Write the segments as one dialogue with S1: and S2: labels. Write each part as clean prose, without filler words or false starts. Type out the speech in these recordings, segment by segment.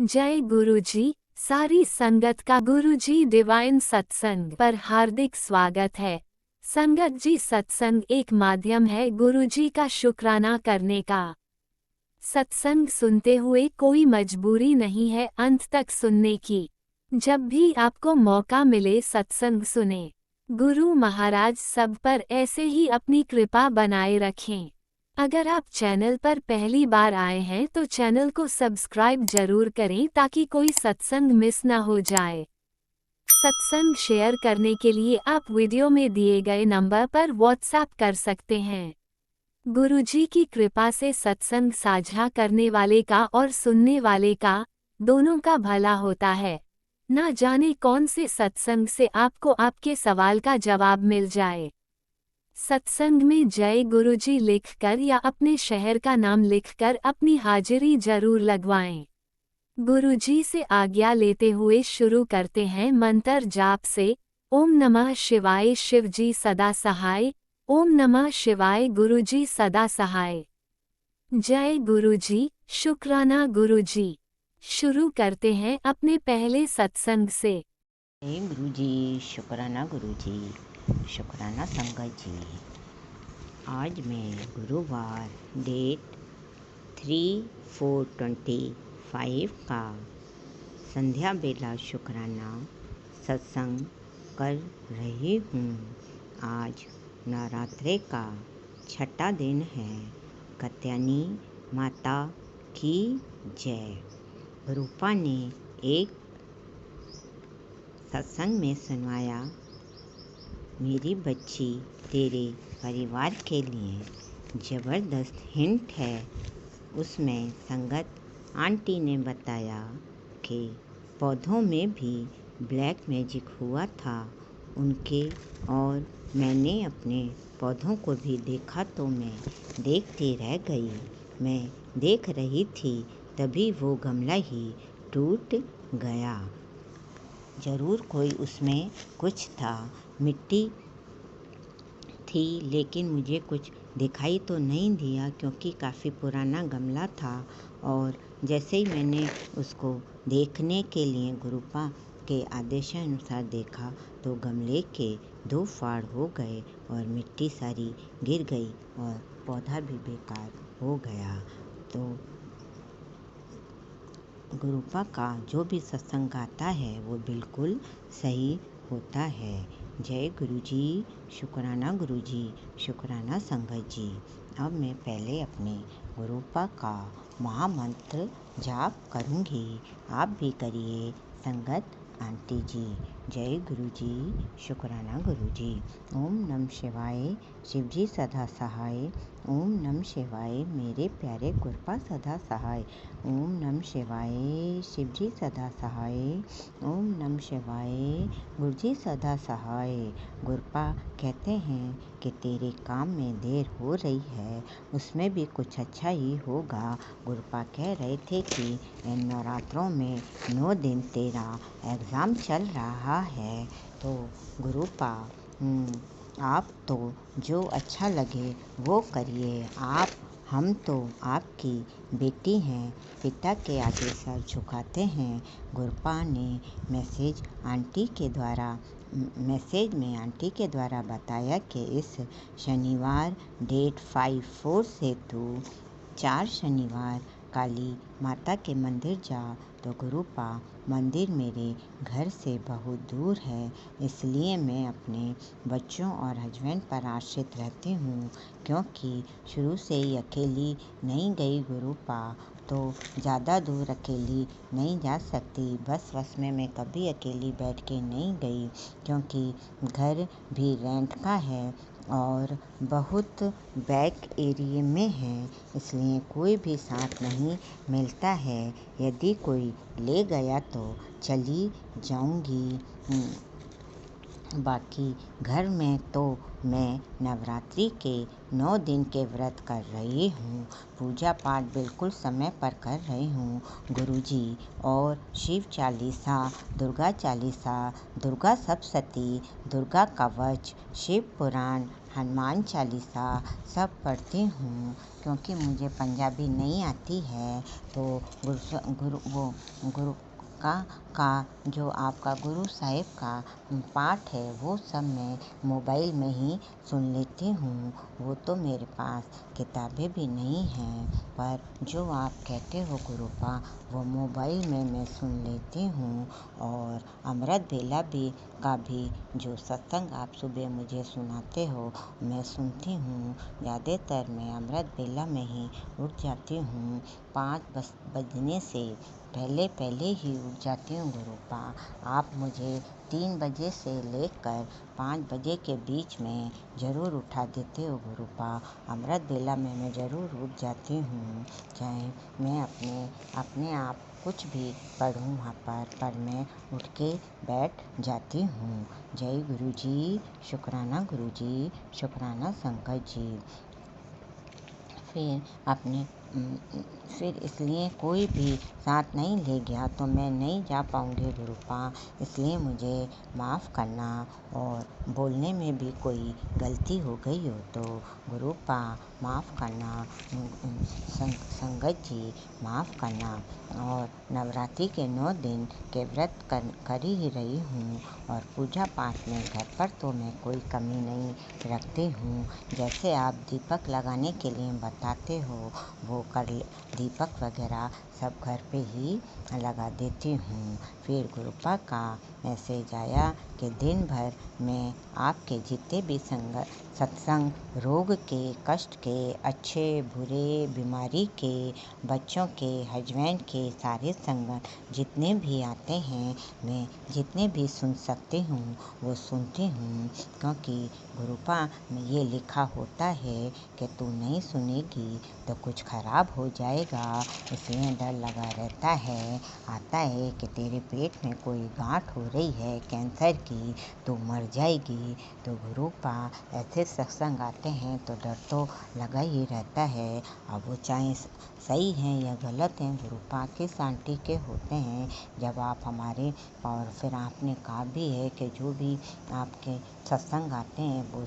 S1: जय गुरुजी। सारी संगत का गुरुजी डिवाइन सत्संग पर हार्दिक स्वागत है। संगत जी, सत्संग एक माध्यम है गुरुजी का शुक्राना करने का। सत्संग सुनते हुए कोई मजबूरी नहीं है अंत तक सुनने की। जब भी आपको मौका मिले सत्संग सुने। गुरु महाराज सब पर ऐसे ही अपनी कृपा बनाए रखें। अगर आप चैनल पर पहली बार आए हैं तो चैनल को सब्सक्राइब जरूर करें ताकि कोई सत्संग मिस ना हो जाए। सत्संग शेयर करने के लिए आप वीडियो में दिए गए नंबर पर व्हाट्सएप कर सकते हैं। गुरुजी की कृपा से सत्संग साझा करने वाले का और सुनने वाले का, दोनों का भला होता है। ना जाने कौन से सत्संग से आपको आपके सवाल का जवाब मिल जाए। सत्संग में जय गुरुजी लिखकर या अपने शहर का नाम लिखकर अपनी हाजिरी जरूर लगवाएं। गुरुजी से आज्ञा लेते हुए शुरू करते हैं मंत्र जाप से। ओम नमः शिवाय शिवजी सदा सहाय। ओम नमः शिवाय गुरुजी सदा सहाय। जय गुरुजी, शुक्राना गुरुजी। शुरू करते हैं अपने पहले सत्संग से।
S2: जय गुरुजी, शुक्राना गुरुजी, शुक्राना संगत जी। आज मैं गुरुवार डेट 3/4/25 का संध्या बेला शुक्राना सत्संग कर रही हूँ। आज नवरात्रे का छठा दिन है। कात्यायनी माता की जय। रूपा ने एक सत्संग में सुनवाया, मेरी बच्ची तेरे परिवार के लिए ज़बरदस्त हिंट है। उसमें संगत आंटी ने बताया कि पौधों में भी ब्लैक मैजिक हुआ था उनके, और मैंने अपने पौधों को भी देखा तो मैं देखती रह गई। मैं देख रही थी तभी वो गमला ही टूट गया। ज़रूर कोई उसमें कुछ था। मिट्टी थी लेकिन मुझे कुछ दिखाई तो नहीं दिया क्योंकि काफ़ी पुराना गमला था। और जैसे ही मैंने उसको देखने के लिए गुरुपा के आदेशानुसार देखा तो गमले के 2 फाड़ हो गए और मिट्टी सारी गिर गई और पौधा भी बेकार हो गया। तो गुरुपा का जो भी सत्संग आता है वो बिल्कुल सही होता है। जय गुरुजी, शुक्राना गुरुजी, शुक्राना संगत जी। अब मैं पहले अपने गुरुपा का महामंत्र जाप करूँगी। आप भी करिए संगत आंटी जी। जय गुरुजी, शुक्राना गुरुजी। ओम नमः शिवाय शिवजी सदा सहाय। ओम नमः शिवाय मेरे प्यारे गुरुपा सदा सहाय। ओम नमः शिवाय शिवजी सदा सहाय। ओम नमः शिवाय गुरुजी सदा सहाय। गुरुपा कहते हैं कि तेरे काम में देर हो रही है, उसमें भी कुछ अच्छा ही होगा। गुरुपा कह रहे थे कि इन नवरात्रों में 9 दिन तेरा एग्ज़ाम चल रहा है। तो गुरुपा आप तो जो अच्छा लगे वो करिए। हम तो आपकी बेटी हैं, पिता के आगे सर झुकाते हैं। गुरुपा ने मैसेज में आंटी के द्वारा बताया कि इस शनिवार डेट 5/4 से तू 4 शनिवार काली माता के मंदिर जा। तो गुरुपा मंदिर मेरे घर से बहुत दूर है, इसलिए मैं अपने बच्चों और हस्बैंड पर आश्रित रहती हूँ क्योंकि शुरू से ही अकेली नहीं गई गुरुपा, तो ज़्यादा दूर अकेली नहीं जा सकती। बस में मैं कभी अकेली बैठ के नहीं गई क्योंकि घर भी रेंट का है और बहुत बैक एरिया में है, इसलिए कोई भी साथ नहीं मिलता है। यदि कोई ले गया तो चली जाऊंगी। बाकी घर में तो मैं नवरात्रि के 9 दिन के व्रत कर रही हूँ। पूजा पाठ बिल्कुल समय पर कर रही हूँ गुरुजी, और शिव चालीसा, दुर्गा चालीसा, दुर्गा सप्तशती, दुर्गा कवच, शिव पुराण हनुमान चालीसा सब पढ़ती हूँ, क्योंकि मुझे पंजाबी नहीं आती है। तो गुरु का जो आपका गुरु साहिब का पाठ है वो सब मैं मोबाइल में ही सुन लेती हूँ। वो तो मेरे पास किताबें भी नहीं हैं, पर जो आप कहते हो गुरुपा वो मोबाइल में मैं सुन लेती हूँ। और अमृत वेला का भी जो सत्संग आप सुबह मुझे सुनाते हो मैं सुनती हूँ। ज़्यादातर मैं अमृत वेला में ही उठ जाती हूँ। 5 बजने से पहले ही उठ जाती हूँ गुरुपा। आप मुझे 3 बजे से लेकर 5 बजे के बीच में ज़रूर उठा देते हो गुरुपा। अमृत वेला में मैं ज़रूर उठ जाती हूँ, चाहे मैं अपने आप कुछ भी पढ़ूँ वहाँ पर मैं उठ के बैठ जाती हूँ। जय गुरु जी, शुक्राना गुरु जी, शुक्राना संगत जी। फिर इसलिए कोई भी साथ नहीं ले गया तो मैं नहीं जा पाऊँगी गुरुपा, इसलिए मुझे माफ़ करना। और बोलने में भी कोई गलती हो गई हो तो गुरुपा माफ़ करना। संगत जी माफ़ करना। और नवरात्रि के 9 दिन के व्रत कर ही रही हूँ, और पूजा पाठ में घर पर तो मैं कोई कमी नहीं रखती हूँ। जैसे आप दीपक लगाने के लिए बताते हो वो दीपक वगैरह सब घर पे ही लगा देती हूँ। फिर गुरुपा का मैसेज आया कि दिन भर में आपके जितने भी सत्संग रोग के, कष्ट के, अच्छे बुरे, बीमारी के, बच्चों के, हस्बैंड के सारे संगत जितने भी आते हैं मैं जितने भी सुन सकती हूँ वो सुनती हूँ। क्योंकि गुरुपा में ये लिखा होता है कि तू नहीं सुनेगी तो कुछ खराब हो जाएगा, इसलिए डर लगा रहता है। आता है कि तेरे पेट में कोई गांठ हो रही है कैंसर की, तो मर जाएगी। तो गुरुपा ऐसे सत्संग आते हैं तो डर तो लगा ही रहता है। अब वो चाहे सही हैं या गलत हैं, गुरुपा किस आंटी के होते हैं जब आप हमारे। और फिर आपने कहा भी है कि जो भी आपके सत्संग आते हैं वो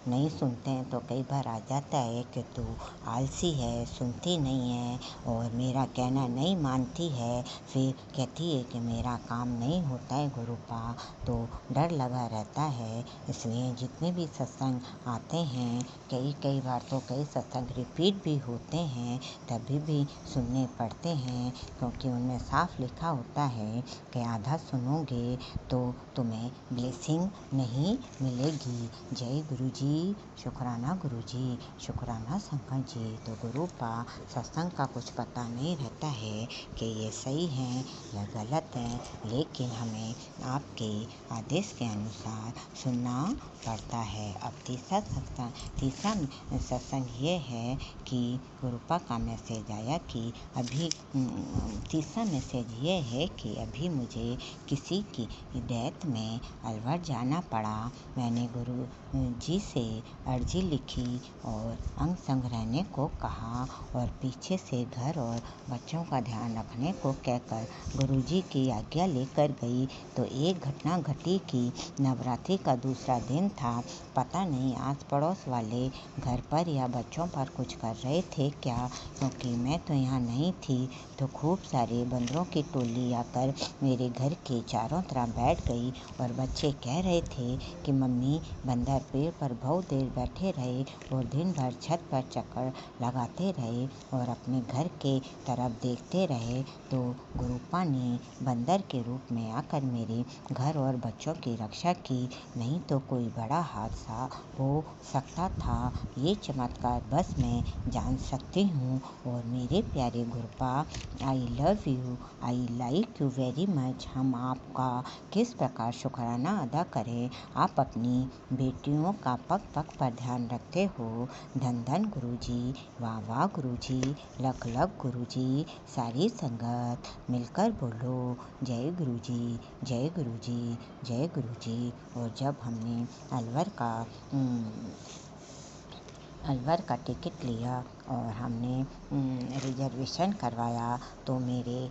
S2: नहीं सुनते हैं तो कई बार आ जाता है कि तू आलसी है, सुनती नहीं है और मेरा कहना नहीं मानती है। फिर कहती है कि मेरा काम नहीं होता है गुरुपा, तो डर लगा रहता है। इसलिए जितने भी सत्संग आते हैं, कई बार तो कई सत्संग रिपीट भी होते हैं, तभी भी सुनने पड़ते हैं, क्योंकि उनमें साफ लिखा होता है कि आधा सुनोगे तो तुम्हें ब्लेसिंग नहीं मिलेगी। जय गुरु जी, शुक्राना गुरु जी, शुक्राना संगत जी। तो गुरुपा सत्संग का कुछ पता नहीं रहता है कि ये सही हैं या गलत हैं, लेकिन हमें आपके आदेश के अनुसार सुनना पड़ता है। अब तीसरा सत्संग ये है कि गुरुपा का मैसेज आया कि अभी तीसरा मैसेज ये है कि अभी मुझे किसी की डेथ में अलवर जाना पड़ा। मैंने गुरु जी से अर्जी लिखी और अंग संग रहने को कहा और पीछे से घर और बच्चों का ध्यान रखने को कहकर गुरुजी की आज्ञा लेकर गई। तो एक घटना घटी कि नवरात्रि का दूसरा दिन था। पता नहीं आस पड़ोस वाले घर पर या बच्चों पर कुछ कर रहे थे क्या, क्योंकि मैं तो यहाँ नहीं थी। तो खूब सारे बंदरों की टोली आकर मेरे घर के चारों तरफ बैठ गई और बच्चे कह रहे थे कि मम्मी बंदर पेड़ पर बहुत देर बैठे रहे और दिन भर छत पर चक्कर लगाते रहे और अपने घर के तरफ देखते रहे। तो गुरुपा ने बंदर के रूप में आकर मेरे घर और बच्चों की रक्षा की, नहीं तो कोई बड़ा हादसा हो सकता था। ये चमत्कार बस मैं जान सकती हूँ। और मेरे प्यारे गुरुपा, I love you, I like you very much. हम आपका किस प्रकार शुक्राना अदा करें। आप अपनी बेटियों का पग पग पर ध्यान रखते हो। धन धन गुरुजी, वाह वाह गुरुजी, लख लख गुरुजी। सारी संगत मिलकर बोलो जय गुरुजी, जय गुरुजी, जय गुरुजी। और जब हमने अलवर का टिकट लिया और हमने रिजर्वेशन करवाया तो मेरे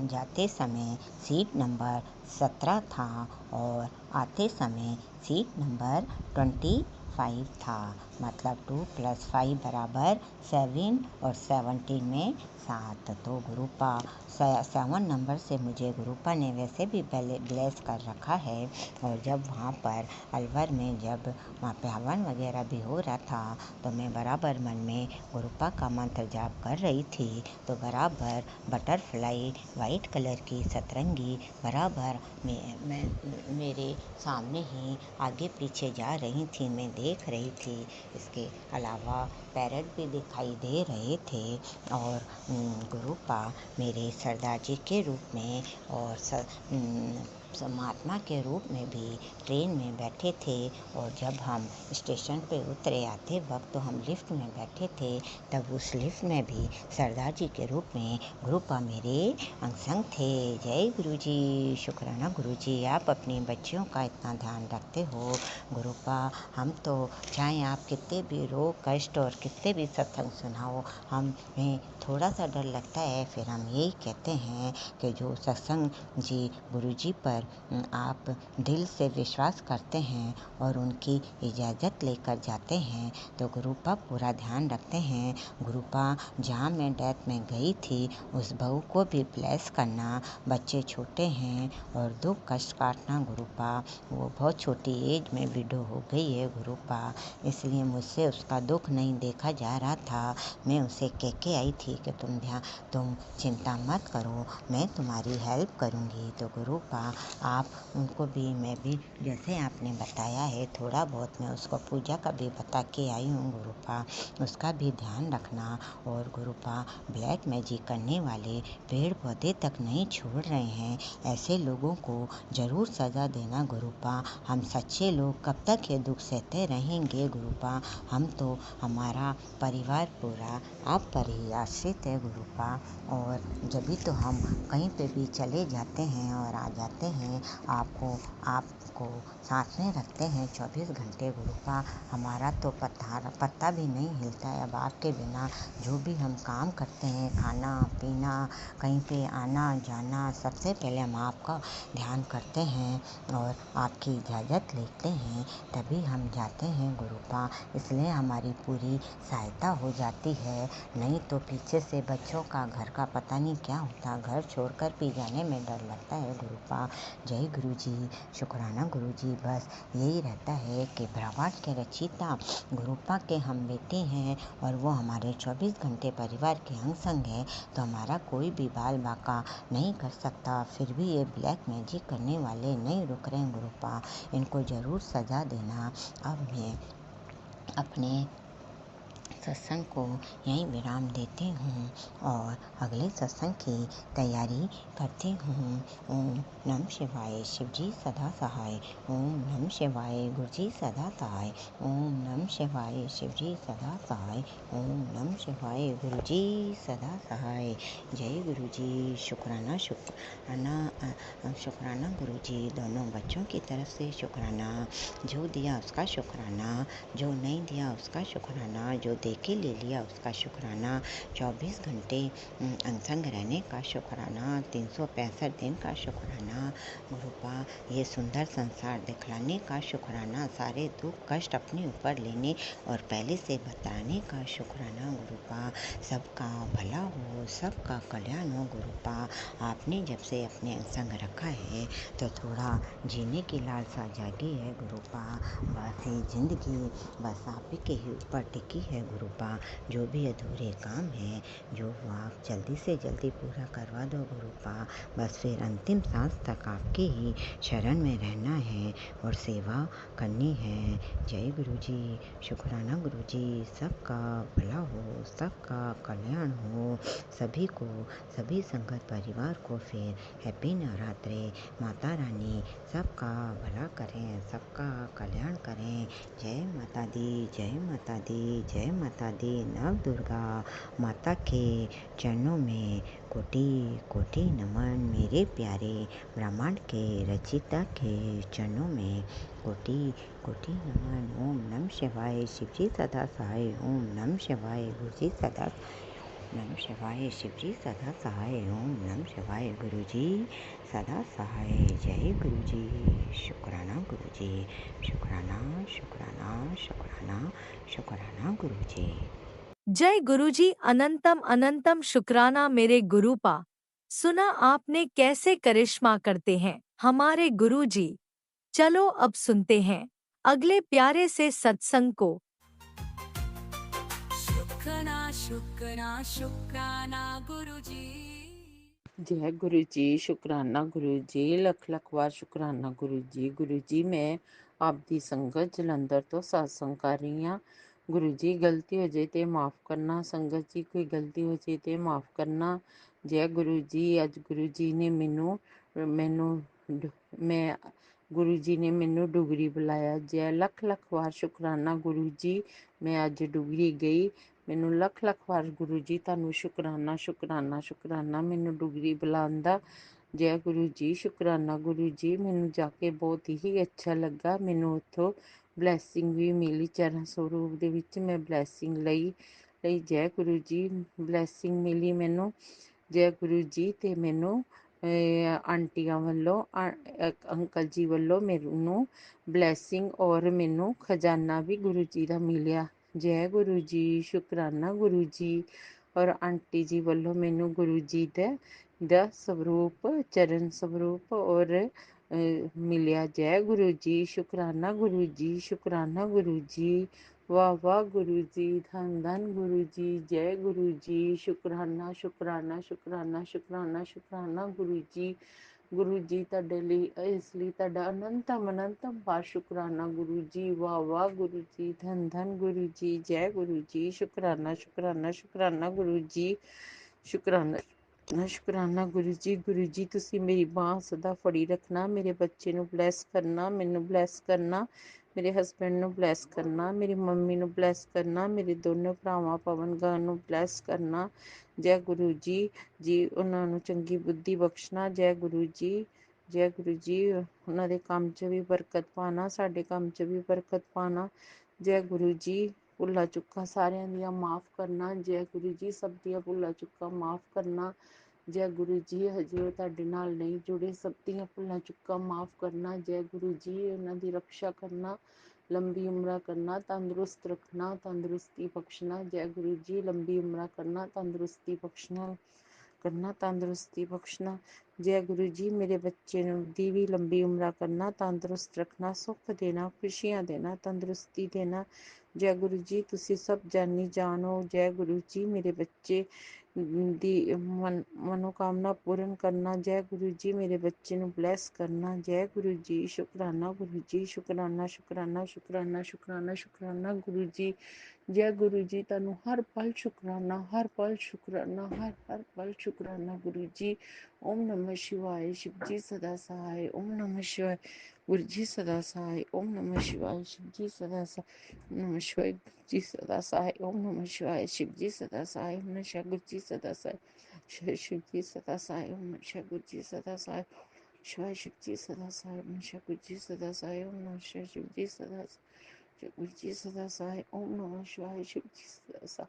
S2: जाते समय सीट नंबर 17 था और आते समय सीट नंबर 24 5 था, मतलब 2 + 5 = 7 और 17 में 7। तो गुरुपा 7 नंबर से मुझे गुरुपा ने वैसे भी पहले ब्लेस कर रखा है। और जब वहाँ पर अलवर में जब वहाँ पे हवन वगैरह भी हो रहा था तो मैं बराबर मन में गुरुपा का मंत्र जाप कर रही थी। तो बराबर बटरफ्लाई वाइट कलर की सतरंगी बराबर मेरे सामने ही आगे पीछे जा रही थी, मैं देख रही थी। इसके अलावा पैरट भी दिखाई दे रहे थे और गुरुपा मेरे सरदार जी के रूप में और महात्मा के रूप में भी ट्रेन में बैठे थे। और जब हम स्टेशन पे उतरे आते वक्त तो हम लिफ्ट में बैठे थे, तब उस लिफ्ट में भी सरदार जी के रूप में गुरुपा मेरे अंग संग थे। जय गुरु जी, शुक्राना गुरु जी, आप अपनी बच्चियों का इतना ध्यान रखते हो। गुरुपा हम तो चाहे आप कितने भी रोग कष्ट और कितने भी सत्संग सुनाओ, हमें थोड़ा सा डर लगता है, फिर हम यही कहते हैं कि जो सत्संग जी गुरु जी पर आप दिल से विश्वास करते हैं और उनकी इजाज़त लेकर जाते हैं तो गुरुपा पूरा ध्यान रखते हैं। गुरुपा जहाँ मैं डेथ में गई थी उस बहू को भी ब्लेस करना, बच्चे छोटे हैं और दुख कष्ट काटना गुरुपा, वो बहुत छोटी एज में विडो हो गई है गुरुपा, इसलिए मुझसे उसका दुख नहीं देखा जा रहा था। मैं उसे कह के आई थी कि तुम चिंता मत करो, मैं तुम्हारी हेल्प करूँगी। तो गुरुपा आप उनको भी, मैं भी जैसे आपने बताया है थोड़ा बहुत मैं उसको पूजा का भी बता के आई हूँ गुरुपा, उसका भी ध्यान रखना। और गुरुपा ब्लैक मैजिक करने वाले पेड़ पौधे तक नहीं छोड़ रहे हैं, ऐसे लोगों को ज़रूर सज़ा देना गुरुपा। हम सच्चे लोग कब तक ये दुख सहते रहेंगे गुरुपा, हम तो हमारा परिवार पूरा आप पर ही आश्रित है गुरुपा। और जब भी तो हम कहीं पे भी चले जाते हैं और आ जाते हैं, आपको साथ में रखते हैं 24 घंटे गुरुपा, हमारा तो पत्ता भी नहीं हिलता है। अब आपके बिना जो भी हम काम करते हैं, खाना पीना, कहीं पे आना जाना, सबसे पहले हम आपका ध्यान करते हैं और आपकी इजाज़त लेते हैं तभी हम जाते हैं गुरुपा, इसलिए हमारी पूरी सहायता हो जाती है। नहीं तो पीछे से बच्चों का घर का पता नहीं क्या होता, घर छोड़कर भी जाने में डर लगता है गुरुपा। जय गुरु जी, शुक्राना गुरु जी, बस यही रहता है कि ब्रह्मांड के रचयिता गुरुपा के हम बेटे हैं और वो हमारे 24 घंटे परिवार के अंग संग है, तो हमारा कोई भी बाल बाका नहीं कर सकता। फिर भी ये ब्लैक मैजिक करने वाले नहीं रुक रहे हैं गुरुपा, इनको ज़रूर सज़ा देना। अब मैं अपने सत्संग को यहीं विराम देती हूँ और अगले सत्संग की तैयारी करती हूँ। ओम नमः शिवाय, शिव जी सदा सहाय। ओम नमः शिवाय, गुरु जी सदा सहाय। ओम नमः शिवाय, शिव जी सदा सहाय। ओम नमः शिवाय, गुरु जी सदा सहाय। जय गुरु जी, शुक्राना शुक्राना गुरु जी, दोनों बच्चों की तरफ से शुक्राना, जो दिया उसका शुक्राना, जो नहीं दिया उसका शुक्राना, जो दे के ले लिया उसका शुक्राना, 24 घंटे अनसंग रहने का शुक्राना, 365 दिन का शुक्राना गुरुपा, ये सुंदर संसार दिखलाने का शुक्राना, सारे दुख कष्ट अपने ऊपर लेने और पहले से बताने का शुक्राना गुरुपा। सबका भला हो, सबका कल्याण हो गुरुपा। आपने जब से अपने संग रखा है तो थोड़ा जीने की लालसा जागी है गुरुपा, बस ये जिंदगी बस आप ही के ही ऊपर टिकी है गुरुपा। जो भी अधूरे काम है जो आप जल्दी से जल्दी पूरा करवा दो गुरुपा, बस फिर अंतिम सांस तक आपके ही शरण में रहना है और सेवा करनी है। जय गुरु जी, शुक्राना गुरु जी, सबका भला हो, सबका कल्याण हो, सभी को, सभी संगत परिवार को फिर हैप्पी नवरात्रि। माता रानी सबका भला करें, सबका कल्याण करें। जय माता दी, जय माता दी, जय माता दी। नव दुर्गा माता के चरणों में कोटि कोटि नमन, मेरे प्यारे ब्रह्मांड के रचिता के चरणों में कोटि कोटि नमन। ओम नमः शिवाय, शिव जी सदा सहाय। ओम नमः शिवाय, गुरु जी सदा नमः शिवाय शिवजी सदा सहाय। ओम नमः शिवाय गुरुजी सदा सहाय। जय गुरुजी। शुक्राना गुरुजी। शुक्राना शुक्राना शुक्राना शुक्राना गुरुजी।
S1: जय गुरुजी। अनंतम अनंतम शुक्राना मेरे गुरुपा। सुना आपने कैसे करिश्मा करते हैं हमारे गुरुजी। चलो अब सुनते हैं अगले प्यारे से सत्संग को।
S3: शुक्राना शुक्राना शुक्राना गुरुजी।
S4: जय गुरु जी। शुकराना गुरु जी। लख लख वार शुकराना गुरु जी। गुरु जी मैं आप दी संगत जलंधर तो सत्संग कर रही हाँ। गुरु जी गलती हो जाए तो माफ़ करना। संगत जी कोई गलती हो जाए तो माफ़ करना। जय गुरु जी। अज गुरु जी ने मैनू मैं गुरु जी ने मैनू डुगरी बुलाया। जय लख लख वार शुकराना गुरु जी। मैं अज डुगरी गई। मैनू लख लख वार गुरु जी तुहानू शुकराना शुकराना शुकराना मैनू डुगरी बुलाउण दा। जय गुरु जी। शुकराना गुरु जी। मैनू जाके बहुत ही अच्छा लगा। मैनू उत्थों ब्लैसिंग भी मिली। चरण स्वरूप दे विच मैं ब्लैसिंग लई। जय गुरु जी। ब्लैसिंग मिली मैनू। जय गुरु जी। ते मैनू आंटियां वालों अंकल जी वालों मैनू ब्लैसिंग और मैनू खजाना भी गुरु जी दा मिलिया। जय गुरु जी। शुकराना गुरु जी। और आंटी जी वालों मैनू गुरु जी दा स्वरूप चरण स्वरूप और मिलिया। जय गुरु जी। शुकराना गुरु जी। शुकराना गुरु जी। वाह वाह गुरु जी। धन धन गुरु जी। जय गुरु जी। शुकराना शुकराना शुकराना शुकराना शुकराना गुरु जी। गुरु जी तुहाडे लई इस लई तुहाडा अनंतम अनंतम वार शुकराना गुरु जी। वाह वाह गुरु जी। धन धन गुरु जी। जय गुरु जी। शुकराना शुकराना शुकराना गुरु जी। शुकराना शुकराना गुरु जी। गुरु जी तुसी मेरी बांह सदा फड़ी रखना। मेरे बच्चे नू ब्लैस करना। मैनू ब्लैस करना। मेरे हसबैंड नू ब्लैस करना। मेरी मम्मी नू ब्लैस करना। मेरे दोनों भरावां पवन गा नू ब्लैस करना। जय गुरु जी। जी उन्हां नू चंगी बुद्धि बख्शना। जय गुरु जी। जय गुरु जी। उन्हां दे काम च भी बरकत पाना। साडे काम च भी बरकत पाना। जय गुरु जी। भुल्ला चुक्का सारियां दियां माफ़ करना। जय गुरु जी। सब दियां भुल्ला चुक्का माफ़ करना। जय गुरु जी। हजे वो तुहाडे नाल नहीं जुड़े सब दियां भुल्ला चुक्का माफ़ करना। जय गुरु जी। उन्हां दी रक्षा करना। लंबी उम्र करना। तंदुरुस्त रखना। तंदुरुस्ती बख्शना। जय गुरु जी। लंबी उम्र करना। तंदुरुस्ती बख्शना करना। तंदुरुस्ती बख्शना। जय गुरु जी। मेरे बच्चे दी भी लंबी उम्र करना। तंदुरुस्त रखना। सुख देना। खुशियां देना। तंदुरुस्ती देना। जय गुरु जी। तुसी सब जानी जानो। जय गुरु जी। मेरे बच्चे दी मनोकामना पूर्ण करना। जय गुरु जी। मेरे बच्चे नू ब्लैस करना। जय गुरु जी। शुकराना गुरु जी। शुकराना शुकराना शुकराना शुकराना शुकराना गुरु जी। जय गुरु जी। तुहानू हर पल शुकराना। हर पल शुकराना। हर पल शुकराना गुरु जी। ओम नमः शिवाय। शिव जी सदा सहाय। ओम नमः शिवाय। गुरु जी सदा सहाय। ओम नमः शिवाय। शिव जी सदा सहाय। ओम नमः शिवाय। गुरु जी सदा सहाय। ओम नमः शिवाय। शिव जी सदा सहाय। ओम नमः शिवाय। गुरु जी सदा सहाय। शिव जी सदा सहाय। ओम नमः शिवाय। गुरु जी सदा सहाय। शिवाय शिव जी सदा सहाय। ओम नमः शिवाय। गुरु जी सदा सहाय। ओम नमः शिवाय। शिव जी सदा सहाय। गुरु जी सदा सहाय। ओम नमः शिवाय। शिव जी सदा सहाय।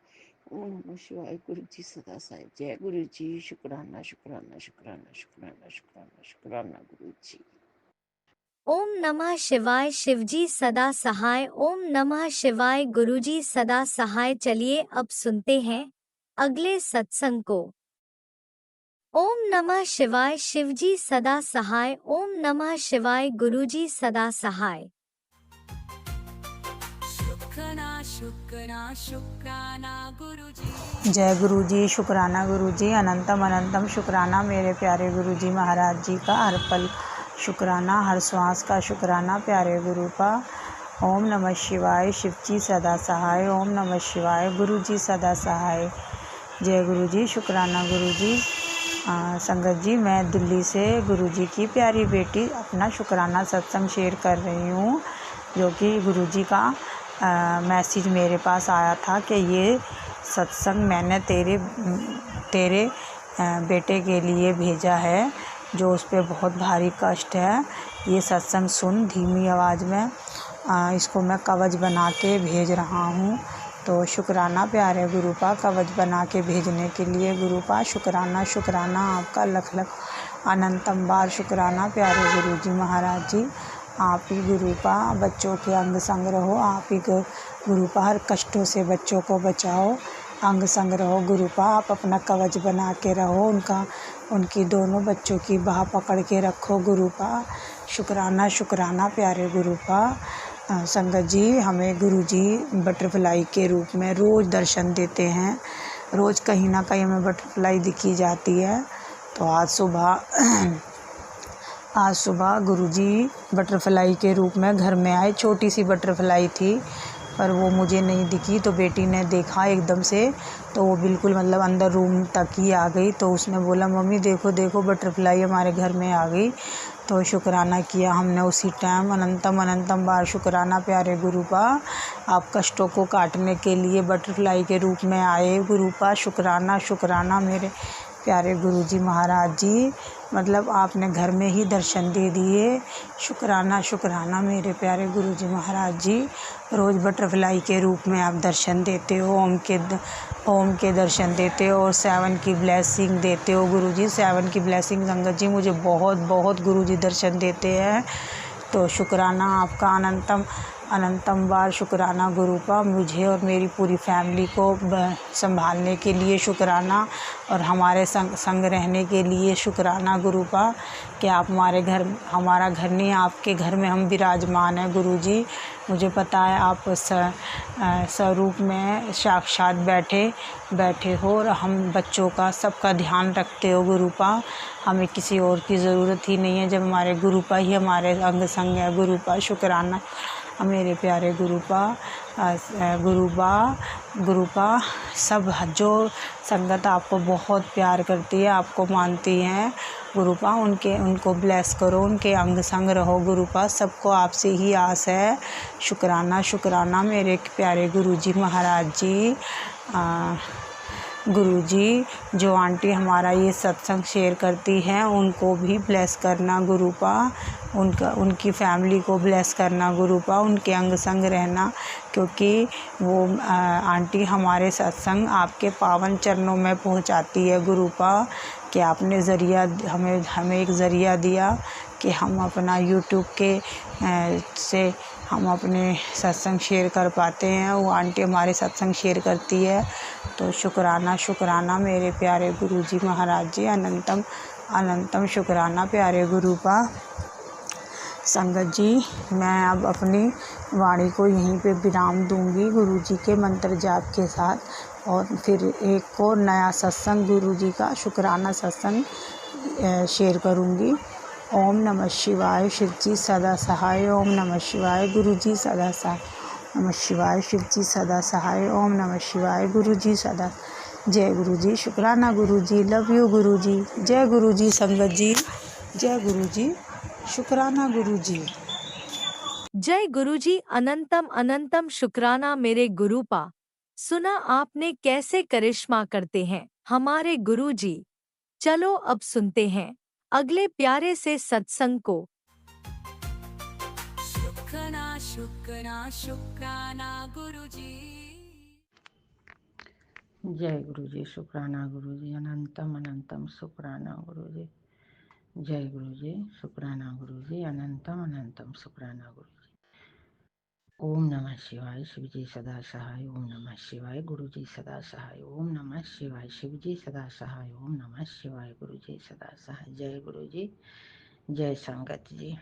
S4: ओम नमः शिवाय। गुरु जी सदा सहाय। जय गुरु जी। शुकराना शुकराना शुकराना शुकराना शुकराना शुकराना गुरु जी।
S1: ओम नमः शिवाय। शिवजी सदा सहाय। ओम नमः शिवाय। गुरुजी सदा सहाय। चलिए अब सुनते हैं अगले सत्संग को। ओम नमः शिवाय। शिवजी सदा सहाय। ओम नमः शिवाय। गुरुजी सदा सहाय।
S3: शुक्राना शुक्राना शुक्राना गुरु जी।
S5: जय गुरु जी। शुकराना गुरु जी। अनंतम अनंतम शुकराना मेरे प्यारे गुरु जी महाराज जी का। हर पल शुकराना। हर श्वास का शुकराना प्यारे गुरु का। ओम नमः शिवाय। शिव जी सदा सहाय। ओम नमः शिवाय। गुरु जी सदा सहाय। जय गुरु जी। शुकराना गुरु जी। संगत जी मैं दिल्ली से गुरु जी की प्यारी बेटी अपना शुकराना सत्संग शेयर कर रही हूँ, जो कि गुरु जी का मैसेज मेरे पास आया था कि ये सत्संग मैंने तेरे बेटे के लिए भेजा है, जो उस पर बहुत भारी कष्ट है। ये सत्संग सुन। धीमी आवाज़ में इसको मैं कवच बना के भेज रहा हूँ। तो शुक्राना प्यारे गुरुपा कवच बना के भेजने के लिए गुरुपा शुक्राना शुक्राना आपका लख लख अनंतम बार शुक्राना प्यारे गुरुजी महाराज जी। आप ही गुरुपा बच्चों के अंग संग रहो, आप ही गुरुपा हर कष्टों से बच्चों को बचाओ, अंग संग रहो गुरुपा। आप अपना कवच बना के रहो, उनकी दोनों बच्चों की बाह पकड़ के रखो गुरुपा। शुक्राना शुक्राना प्यारे गुरुपा। संगत जी हमें गुरुजी बटरफ्लाई के रूप में रोज़ दर्शन देते हैं, रोज़ कहीं ना कहीं हमें बटरफ्लाई दिखी जाती है। तो आज सुबह गुरुजी बटरफ्लाई के रूप में घर में आए। छोटी सी बटरफ्लाई थी पर वो मुझे नहीं दिखी, तो बेटी ने देखा एकदम से, तो वो बिल्कुल मतलब अंदर रूम तक ही आ गई। तो उसने बोला मम्मी देखो देखो बटरफ्लाई हमारे घर में आ गई। तो शुक्राना किया हमने उसी टाइम। अनंतम अनंतम बार शुक्राना प्यारे गुरुपा। आप कष्टों को काटने के लिए बटरफ्लाई के रूप में आए गुरुपा। शुक्राना शुक्राना मेरे प्यारे गुरुजी महाराज जी, मतलब आपने घर में ही दर्शन दे दिए। शुक्राना शुक्राना मेरे प्यारे गुरुजी महाराज जी। रोज़ बटरफ्लाई के रूप में आप दर्शन देते हो, ओम के दर्शन देते हो और 7 की ब्लेसिंग देते हो गुरुजी। 7 की ब्लेसिंग संगत जी मुझे बहुत बहुत गुरुजी दर्शन देते हैं। तो शुक्राना आपका अनंतम अनंतम बार शुक्राना गुरुपा। मुझे और मेरी पूरी फैमिली को संभालने के लिए शुक्राना और हमारे संग रहने के लिए शुक्राना गुरुपा कि आप हमारा घर नहीं, आपके घर में हम विराजमान हैं गुरुजी। मुझे पता है आप स्वरूप में साक्षात बैठे हो और हम बच्चों का सबका ध्यान रखते हो गुरुपा। हमें किसी और की ज़रूरत ही नहीं है, जब हमारे गुरुपा ही हमारे अंग संग है गुरुपा। शुक्राना मेरे प्यारे गुरुपा। सब जो संगत आपको बहुत प्यार करती है, आपको मानती हैं गुरुपा, उनको ब्लेस करो, उनके अंग संग रहो गुरुपा। सबको आपसे ही आस है। शुक्राना शुक्राना मेरे प्यारे गुरुजी महाराज जी। गुरुजी जो आंटी हमारा ये सत्संग शेयर करती हैं उनको भी ब्लेस करना गुरुपा, उनकी फैमिली को ब्लेस करना गुरुपा, उनके अंग संग रहना, क्योंकि वो आंटी हमारे सत्संग आपके पावन चरणों में पहुंचाती है गुरुपा। कि आपने ज़रिया हमें एक ज़रिया दिया कि हम अपना यूट्यूब के से हम अपने सत्संग शेयर कर पाते हैं। वो आंटी हमारे सत्संग शेयर करती है। तो शुक्राना शुक्राना मेरे प्यारे गुरुजी महाराज जी। अनंतम अनंतम शुक्राना प्यारे गुरुपा। संगत जी मैं अब अपनी वाणी को यहीं पे विराम दूंगी गुरुजी के मंत्र जाप के साथ, और फिर एक और नया सत्संग गुरुजी का शुक्राना सत्संग शेयर करूंगी। ओम नमः शिवाय, शिव जी सदा सहाय। ओम नमः शिवाय, गुरुजी सदा सहाय। नमः शिवाय, शिव जी सदा सहाय। ओम नमः शिवाय, गुरुजी सदा। जय गुरुजी। शुक्राना गुरुजी। लव यू गुरुजी। जय गुरुजी संगत जी। जय गुरुजी। शुक्राना गुरुजी।
S1: जय गुरुजी। अनंतम अनंतम शुक्राना मेरे गुरुपा। सुना आपने कैसे करिश्मा करते हैं हमारे गुरुजी। चलो अब सुनते हैं अगले प्यारे से सत्संग को।
S3: शुक्राना शुक्राना शुक्राना गुरुजी।
S4: जय गुरुजी। शुक्राना गुरुजी। अनंतम अनंतम शुक्राना गुरुजी। जय गुरुजी। शुक्राना गुरुजी। अनंतम अनंतम शुक्राना गुरुजी। ओम नमः शिवाय, शिवजी सदा सहाय। ओम नमः शिवाय, गुरुजी सदा सहाय। ओम नमः शिवाय, शिवजी सदा सहाय। ओम नमः शिवाय, गुरुजी सदा सहाय। जय गुरुजी। जय संगत जी।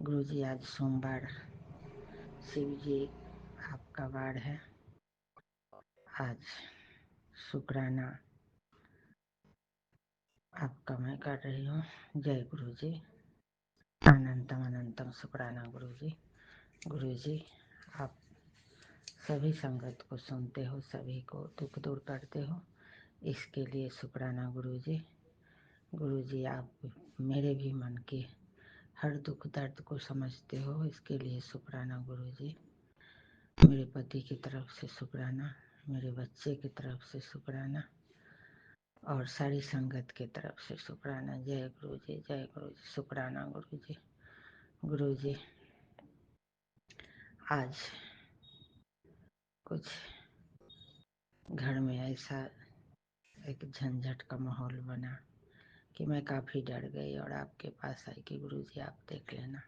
S4: गुरुजी आज सोमवार, शिवजी आपका वार है। आज शुक्राना आपका मैं कर रही हूँ। जय गुरुजी। अनंतम अनंतम शुक्राना गुरुजी। गुरुजी आप सभी संगत को सुनते हो, सभी को दुख दूर करते हो, इसके लिए शुक्राना गुरुजी। गुरुजी आप मेरे भी मन के हर दुख दर्द को समझते हो, इसके लिए शुक्राना गुरुजी। मेरे पति की तरफ से शुक्राना, मेरे बच्चे की तरफ से शुक्राना और सारी संगत की तरफ से शुक्राना। जय गुरुजी। जय गुरुजी। शुक्राना गुरुजी। गुरुजी आज
S2: कुछ घर में ऐसा एक झंझट का माहौल बना कि मैं काफ़ी डर गई और आपके पास आई कि गुरुजी आप देख लेना,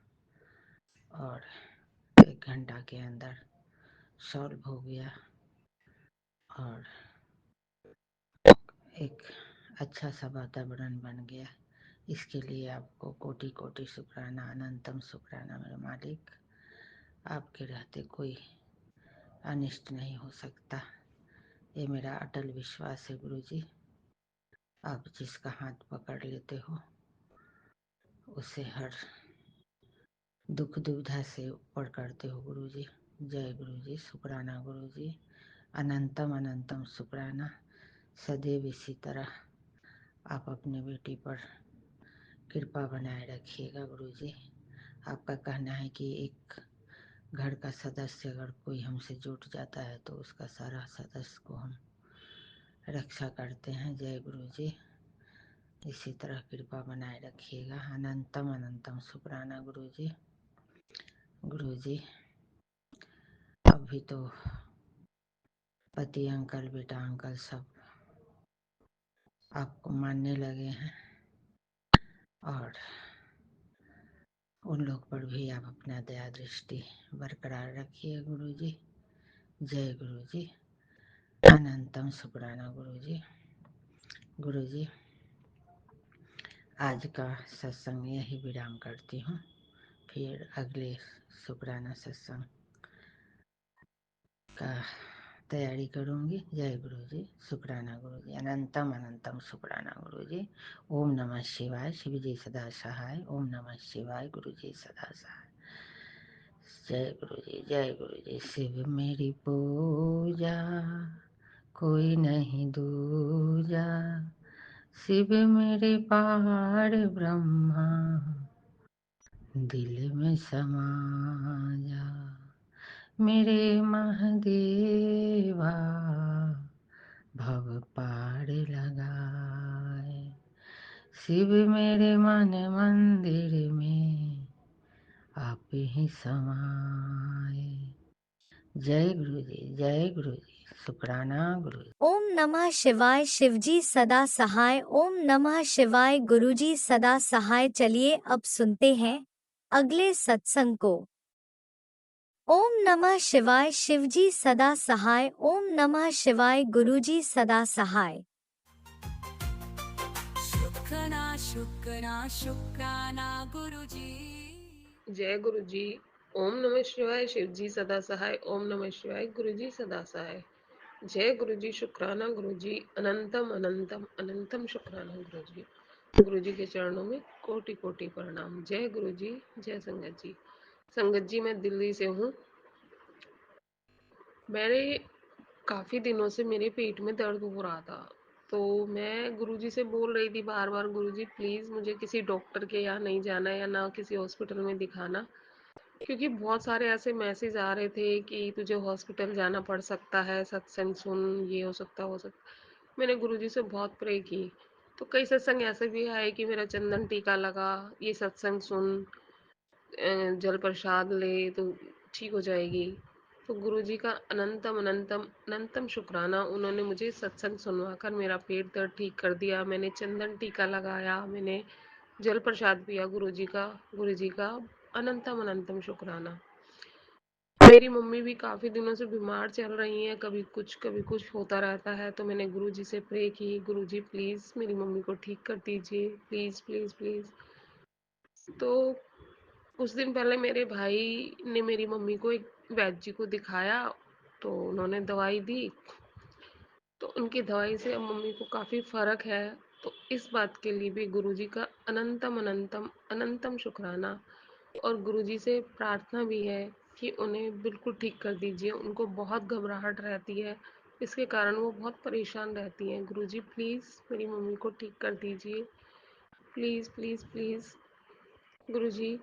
S2: और 1 घंटा के अंदर सॉल्व हो गया और एक अच्छा सा वातावरण बन गया। इसके लिए आपको कोटि कोटि शुक्राना, अनंतम शुक्राना मेरे मालिक। आपके रहते कोई अनिष्ट नहीं हो सकता, ये मेरा अटल विश्वास है गुरुजी। आप जिसका हाथ पकड़ लेते हो उसे हर दुख दुविधा से ऊपर करते हो गुरुजी। जय गुरुजी, शुक्राना गुरुजी, अनंतम अनंतम शुक्राना। सदैव इसी तरह आप अपने बेटी पर कृपा बनाए रखिएगा गुरुजी। आपका कहना है कि एक घर का सदस्य अगर कोई हमसे जुट जाता है तो उसका सारा सदस्य को हम रक्षा करते हैं। जय गुरुजी, इसी तरह कृपा बनाए रखिएगा। अनंतम अनंतम शुक्राना गुरुजी। गुरुजी अभी तो पति अंकल, बेटा अंकल सब आपको मानने लगे हैं और उन लोग पर भी आप अपना दया दृष्टि बरकरार रखिए गुरुजी। जय गुरुजी, अनंतम शुक्राना गुरुजी। गुरुजी आज का सत्संग यही विराम करती हूँ, फिर अगले शुक्राना सत्संग का तैयारी करूँगी। जय गुरुजी, शुक्राना गुरुजी, अनंतम अनंतम शुक्राना गुरुजी। ओम नमः शिवाय, शिव जी सदा सहाय। ओम नमः शिवाय, गुरुजी सदा सहाय। जय गुरुजी, जय गुरुजी। शिव मेरी पूजा कोई नहीं दूजा, शिव मेरे पार ब्रह्मा दिल में समा जा। मेरे महादेवा भव पार लगाए, शिव मेरे मन मंदिर में आप ही समाए। जय गुरुजी, जय गुरुजी, शुक्राना गुरुजी।
S1: ओम नमः शिवाय, शिवजी सदा सहाय। ओम नमः शिवाय, गुरुजी सदा सहाय। चलिए अब सुनते हैं अगले सत्संग को। ओम नमः शिवाय, शिवजी सदा सहाय। ओम नमः शिवाय, गुरुजी सदा सहाय।
S3: शुक्राना शुक्राना शुक्राना गुरुजी।
S6: जय गुरु जी। ओम नमः शिवाय, शिव जी सदा सहाय। ओम नमः शिवाय, गुरु जी सदा सहाय। जय गुरु जी, शुक्राना गुरु जी, अनंतम अनंतम अनंतम शुक्राना गुरु जी। गुरु जी के चरणों में कोटि कोटि प्रणाम। जय गुरु जी, जय संगत जी। संगत जी मैं दिल्ली से हूँ। मेरे काफी दिनों से मेरे पेट में दर्द हो रहा था, तो मैं गुरुजी से बोल रही थी बार बार, गुरुजी प्लीज मुझे किसी डॉक्टर के यहाँ नहीं जाना या ना किसी हॉस्पिटल में दिखाना, क्योंकि बहुत सारे ऐसे मैसेज आ रहे थे कि तुझे हॉस्पिटल जाना पड़ सकता है, सत्संग सुन, ये हो सकता। मैंने गुरुजी से बहुत प्रे की, तो कई सत्संग ऐसे भी आए कि मेरा चंदन टीका लगा, ये सत्संग सुन, जल प्रसाद ले तो ठीक हो जाएगी। तो गुरुजी का अनंतम अनंतम अनंतम शुक्राना, उन्होंने मुझे सत्संग सुनवा कर मेरा पेट दर्द ठीक कर दिया। मैंने चंदन टीका लगाया, मैंने जल प्रसाद पिया गुरुजी का अनंतम अनंतम शुक्राना। मेरी मम्मी भी काफी दिनों से बीमार चल रही हैं, कभी कुछ होता रहता है, तो मैंने गुरुजी से प्रे की, गुरुजी प्लीज मेरी मम्मी को ठीक कर दीजिए, प्लीज प्लीज प्लीज। तो कुछ दिन पहले मेरे भाई ने मेरी मम्मी को एक वैद्य जी को दिखाया, तो उन्होंने दवाई दी, तो उनकी दवाई से अब मम्मी को काफ़ी फ़र्क है। तो इस बात के लिए भी गुरुजी का अनंतम अनंतम अनंतम शुक्राना, और गुरुजी से प्रार्थना भी है कि उन्हें बिल्कुल ठीक कर दीजिए। उनको बहुत घबराहट रहती है, इसके कारण वो बहुत परेशान रहती हैं। गुरुजी प्लीज़ मेरी मम्मी को ठीक कर दीजिए, प्लीज़ प्लीज़ प्लीज़। गुरुजी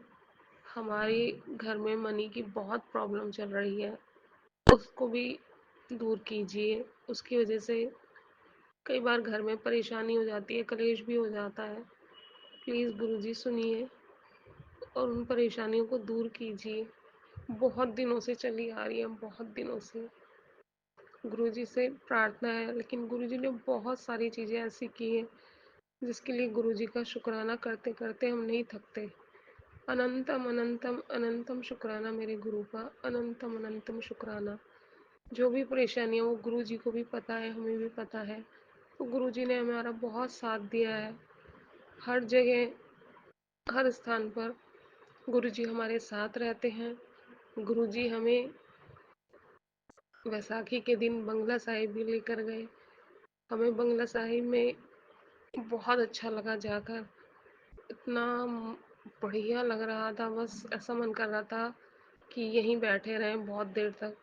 S6: हमारे घर में मनी की बहुत प्रॉब्लम चल रही है, उसको भी दूर कीजिए। उसकी वजह से कई बार घर में परेशानी हो जाती है, कलेश भी हो जाता है। प्लीज़ गुरुजी सुनिए और उन परेशानियों को दूर कीजिए। बहुत दिनों से चली आ रही है, बहुत दिनों से। गुरुजी से प्रार्थना है, लेकिन गुरुजी ने बहुत सारी चीज़ें ऐसी की हैं जिसके लिए गुरुजी का शुक्राना करते करते हम नहीं थकते। अनंतम अनंतम अनंतम शुक्राना मेरे गुरु का, अनंतम अनंतम शुक्राना। जो भी परेशानियाँ वो गुरुजी को भी पता है, हमें भी पता है। तो गुरुजी ने हमारा बहुत साथ दिया है। हर जगह, हर स्थान पर गुरुजी हमारे साथ रहते हैं। गुरुजी हमें वैसाखी के दिन बंगला साहिब भी लेकर गए। हमें बंगला साहिब में बहुत अच्छा लगा जाकर। इतना बढ़िया लग रहा था, बस ऐसा मन कर रहा था कि यहीं बैठे रहें बहुत देर तक।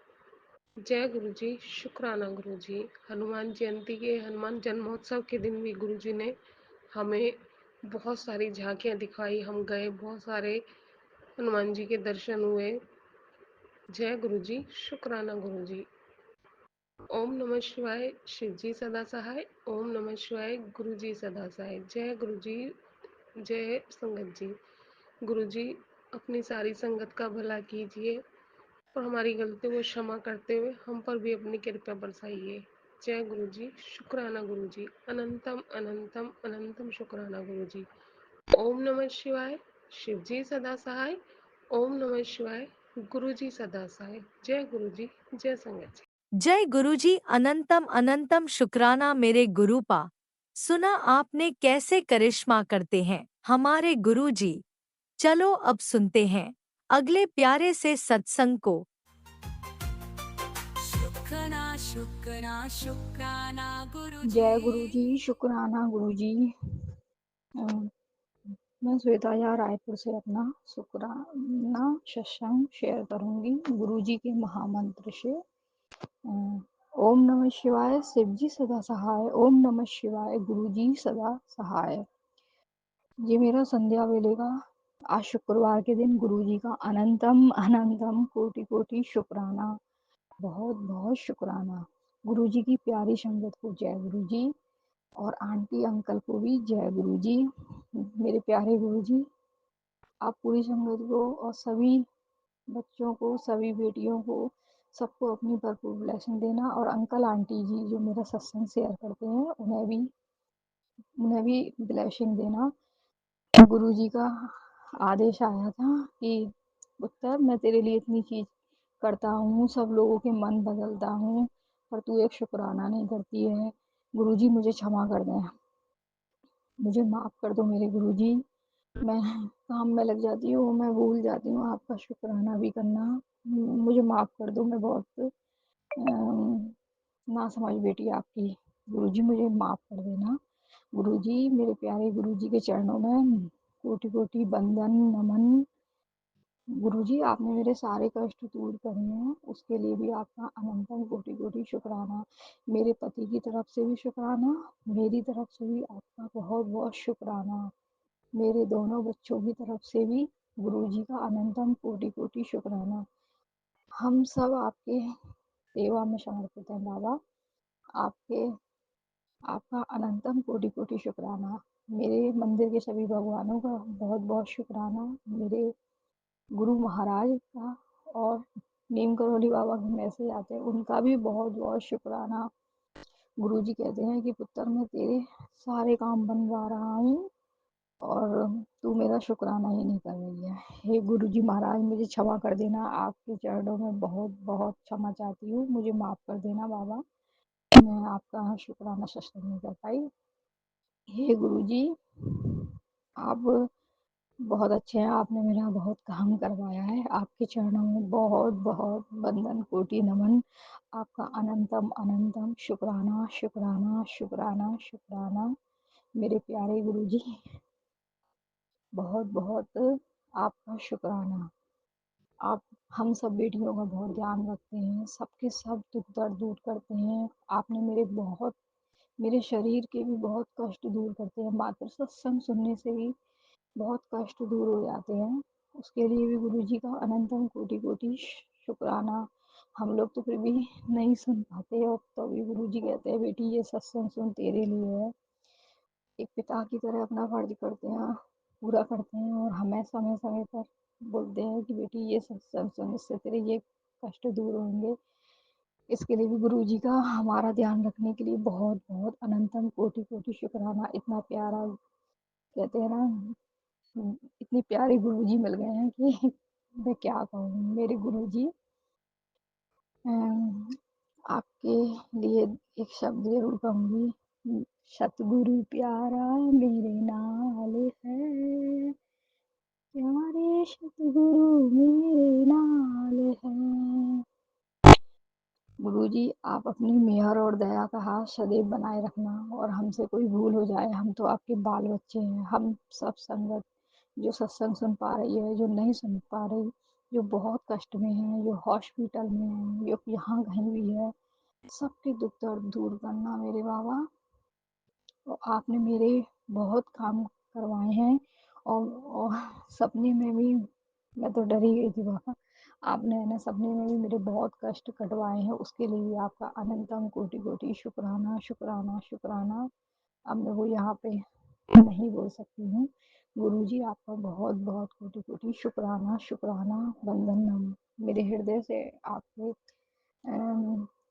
S6: जय गुरुजी, शुक्राना गुरुजी। हनुमान जयंती के, हनुमान जन्मोत्सव के दिन भी गुरुजी ने हमें बहुत सारी झांकियाँ दिखाई। हम गए, बहुत सारे हनुमान जी के दर्शन हुए। जय गुरुजी, शुक्राना गुरुजी। ओम नमः शिवाय, शिवजी सदा सहाय। ओम नमः शिवाय, गुरुजी सदा सहाय। जय गुरुजी, जय संगत जी। गुरुजी अपनी सारी संगत का भला कीजिए और हमारी गलतियों को क्षमा करते हुए हम पर भी अपनी कृपा बरसाइए। जय गुरुजी, शुक्राना गुरुजी। अनंतम अनंतम अनंतम शुक्राना गुरुजी। ओम नमः शिवाय, शिवजी सदा सहाय। ओम नमः शिवाय, गुरुजी सदा सहाय। जय गुरुजी, जय संगत जी।
S1: जय गुरुजी, अनंतम अनंतम शुक्राना मेरे गुरुपा। सुना आपने कैसे करिश्मा करते हैं हमारे गुरुजी। चलो अब सुनते हैं अगले प्यारे से सत्संग को।
S3: शुक्राना शुक्राना शुक्राना गुरुजी।
S5: जय गुरु जी, शुक्राना गुरु जी। मैं श्वेता या रायपुर से अपना शुक्राना सत्संग शेयर करूंगी गुरु जी के महामंत्र से। ओम नमः शिवाय, शिवजी सदा सहाय। ओम नमः शिवाय, गुरु जी सदा सहाय। ये मेरा संध्या वेले का आज शुक्रवार के दिन गुरु जी का अनंतम अनंतम कोटि कोटि शुक्राना, बहुत बहुत शुक्राना। गुरु जी की प्यारी संगत को जय गुरु जी, और आंटी अंकल को भी जय गुरु जी। मेरे प्यारे गुरु जी, आप पूरी संगत को और सभी बच्चों को, सभी बेटियों को, सबको अपनी भरपूर ब्लेसिंग देना, और अंकल आंटी जी जो मेरा सत्संग शेयर करते हैं उन्हें भी ब्लेसिंग देना। गुरु जी का आदेश आया था कि उत्तर मैं तेरे लिए इतनी चीज करता हूँ, सब लोगों के मन बदलता हूँ, पर तू एक शुक्राना नहीं करती है। गुरु जी मुझे क्षमा कर दें, मुझे माफ कर दो मेरे गुरु जी। मैं काम में लग जाती हूँ, मैं भूल जाती हूँ आपका शुक्राना भी करना। मुझे माफ कर दो, मैं बहुत ना समझ बेटी आपकी। गुरु जी मुझे माफ कर देना। गुरु जी, मेरे प्यारे गुरु जी के चरणों में कोटि कोटि वंदन नमन। गुरु जी, आपने मेरे सारे कष्ट दूर करे हैं, उसके लिए भी आपका अनंतम कोटि कोटि शुक्राना। मेरे पति की तरफ से भी शुक्राना, मेरी तरफ से भी आपका बहुत बहुत शुक्राना। मेरे दोनों बच्चों की तरफ से भी गुरु जी का अनंतम कोटि कोटि शुक्राना। हम सब आपके सेवा में समर्पित हैं बाबा। आपके आपका अनंतम कोटि कोटि शुक्राना। मेरे मंदिर के सभी भगवानों का बहुत बहुत शुक्राना। मेरे गुरु महाराज का, और नीम करोली बाबा के मैसेज आते हैं उनका भी बहुत बहुत शुक्राना। गुरु जी कहते हैं कि पुत्र मैं तेरे सारे काम बनवा रहा हूँ और तू मेरा शुक्राना ही नहीं कर रही है। हे गुरु जी महाराज, मुझे क्षमा कर देना, आपके चरणों में बहुत बहुत क्षमा चाहती हूँ, मुझे माफ़ कर देना बाबा, मैं आपका शुक्राना सत्संग नहीं कर पाई। हे गुरु जी, आप बहुत अच्छे हैं, आपने मेरा बहुत काम करवाया है। आपके चरणों में बहुत बहुत वंदन कोटि नमन। आपका अनंतम अनंतम शुक्राना शुक्राना शुक्राना शुक्राना। मेरे प्यारे गुरु जी, बहुत बहुत आपका शुक्राना। आप हम सब बेटियों का बहुत ध्यान रखते हैं, सबके सब दुख दर्द दूर करते हैं। आपने मेरे शरीर के भी बहुत कष्ट दूर करते हैं। मात्र सत्संग सुनने से ही बहुत कष्ट दूर हो जाते हैं। उसके लिए भी गुरु जी का अनंतम कोटि कोटि शुक्राना। हम लोग तो फिर भी नहीं सुन पाते, और तो भी गुरु जी कहते हैं बेटी ये सत्संग सुन, तेरे लिए है। एक पिता की तरह अपना फर्ज करते हैं, पूरा करते हैं, और हमें समय समय पर बोलते हैं कि बेटी ये सत्संग सुन, इससे तेरे ये कष्ट दूर होंगे।
S7: इसके लिए भी गुरुजी का हमारा ध्यान रखने के लिए बहुत बहुत अनंतम कोटि कोटि शुक्राना। इतना प्यारा कहते हैं ना, इतने प्यारे गुरुजी मिल गए हैं कि मैं क्या कहूँ। मेरे गुरुजी आपके लिए एक शब्द जरूर कहूँगी। सतगुरु प्यारा मेरे नाल है, प्यारे सतगुरु मेरे नाल है। गुरुजी आप अपनी मेहर और दया का हाथ सदैव बनाए रखना, और हमसे कोई भूल हो जाए, हम तो आपके बाल बच्चे हैं। हम सब संगत जो सत्संग सुन पा रही है, जो नहीं सुन पा रही, जो बहुत कष्ट में है, जो हॉस्पिटल में है, जो यहाँ कहीं भी है, सबके दुख दर्द दूर करना मेरे बाबा। और आपने मेरे बहुत काम करवाए हैं, और सपने में भी मैं तो डर ही गई थी बाबा। आपने है ना सपने में भी मेरे बहुत कष्ट कटवाए हैं, उसके लिए भी आपका अनंतम कोटि कोटि शुक्राना शुक्राना शुक्राना। अब मैं वो यहाँ पे नहीं बोल सकती हूँ। गुरुजी आपका बहुत बहुत कोटि कोटि शुक्राना शुक्राना। वंदन नम मेरे हृदय से आपके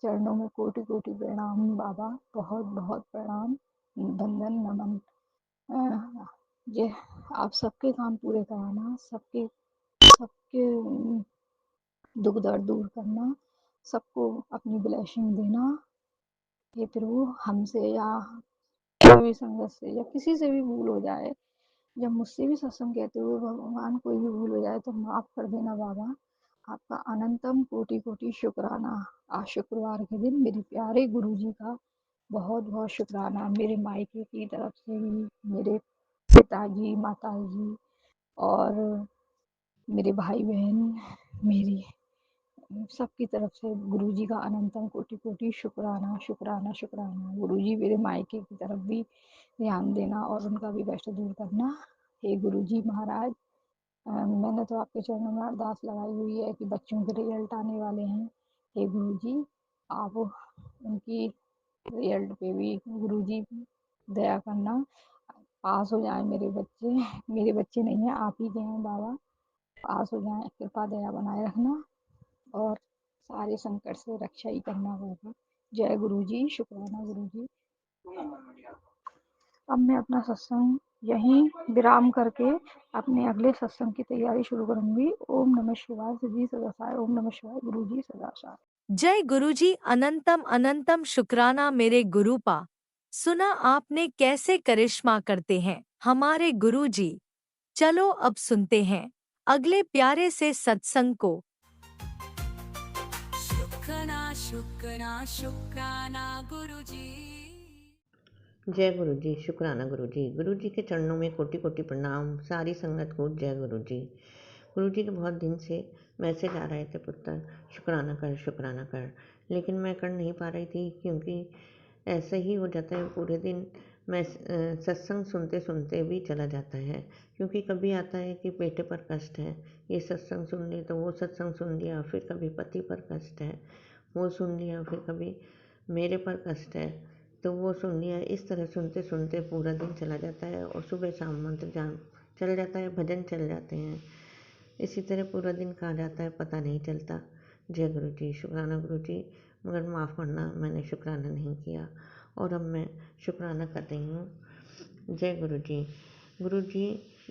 S7: चरणों में कोटि कोटि प्रणाम बाबा, बहुत बहुत प्रणाम, वंदन नमन। ये आप सबके काम पूरे कराना, सबके सबके दुख दर्द दूर करना, सबको अपनी ब्लेसिंग देना। हे प्रभु, हमसे या कोई भी संगत से या किसी से भी भूल हो जाए, जब मुझसे भी सत्संग कहते हुए भगवान कोई भी भूल हो जाए तो माफ कर देना बाबा। आपका अनंतम कोटि कोटि शुक्राना। आज शुक्रवार के दिन मेरे प्यारे गुरुजी का बहुत बहुत शुक्राना। मेरे मायके की तरफ से भी, मेरे पिताजी माताजी और मेरे भाई बहन, मेरी सबकी तरफ से गुरुजी का अनंतम कोटि कोटि शुक्राना शुक्राना शुक्राना। गुरुजी मेरे मायके की तरफ भी ध्यान देना और उनका भी कष्ट दूर करना। हे गुरुजी महाराज, मैंने तो आपके चरणों में अरदास लगाई हुई है कि बच्चों के रिजल्ट आने वाले हैं। हे गुरुजी, आप उनकी रिजल्ट पे भी गुरुजी दया करना, पास हो जाए मेरे बच्चे। मेरे बच्चे नहीं हैं, आप ही के हैं बाबा। पास हो जाए, कृपा दया बनाए रखना और सारे संकट से रक्षा ही करना बाबा। जय गुरुजी, शुक्राना गुरुजी। अब मैं अपना सत्संग यहीं विराम करके अपने अगले सत्संग की तैयारी शुरू करूंगी। ओम नमः शिवाय, सिद्धि सदासाय। ओम नमः शिवाय, गुरुजी सदासाय।
S1: जय गुरुजी। अनंतम अनंतम शुक्राना मेरे गुरुपा। सुना आपने कैसे करिश्मा करते हैं हमारे गुरुजी। चलो अब सुनते हैं अगले प्यारे से सत्संग को।
S3: शुक्राना शुक्राना शुक्राना गुरुजी।
S2: जय गुरु जी, शुक्राना गुरु जी। गुरु जी के चरणों में कोटि कोटि प्रणाम। सारी संगत को जय गुरु जी। गुरु जी के बहुत दिन से मैसेज आ रहे थे, पुत्र शुक्राना कर शुक्राना कर, लेकिन मैं कर नहीं पा रही थी क्योंकि ऐसे ही हो जाता है। पूरे दिन मैं सत्संग सुनते सुनते भी चला जाता है, क्योंकि कभी आता है कि बेटे पर कष्ट है, ये सत्संग सुन लिए, तो वो सत्संग सुन लिया, फिर कभी पति पर कष्ट है, वो सुन लिया, फिर कभी मेरे पर कष्ट है, तो वो सुन लिया। इस तरह सुनते सुनते पूरा दिन चला जाता है और सुबह शाम मंत्र जान चल जाता है, भजन चल जाते हैं। इसी तरह पूरा दिन कहाँ जाता है पता नहीं चलता। जय गुरु जी, शुक्राना गुरु जी। मगर माफ़ करना, मैंने शुक्राना नहीं किया और अब मैं शुक्राना कर रही हूँ। जय गुरु जी। गुरु जी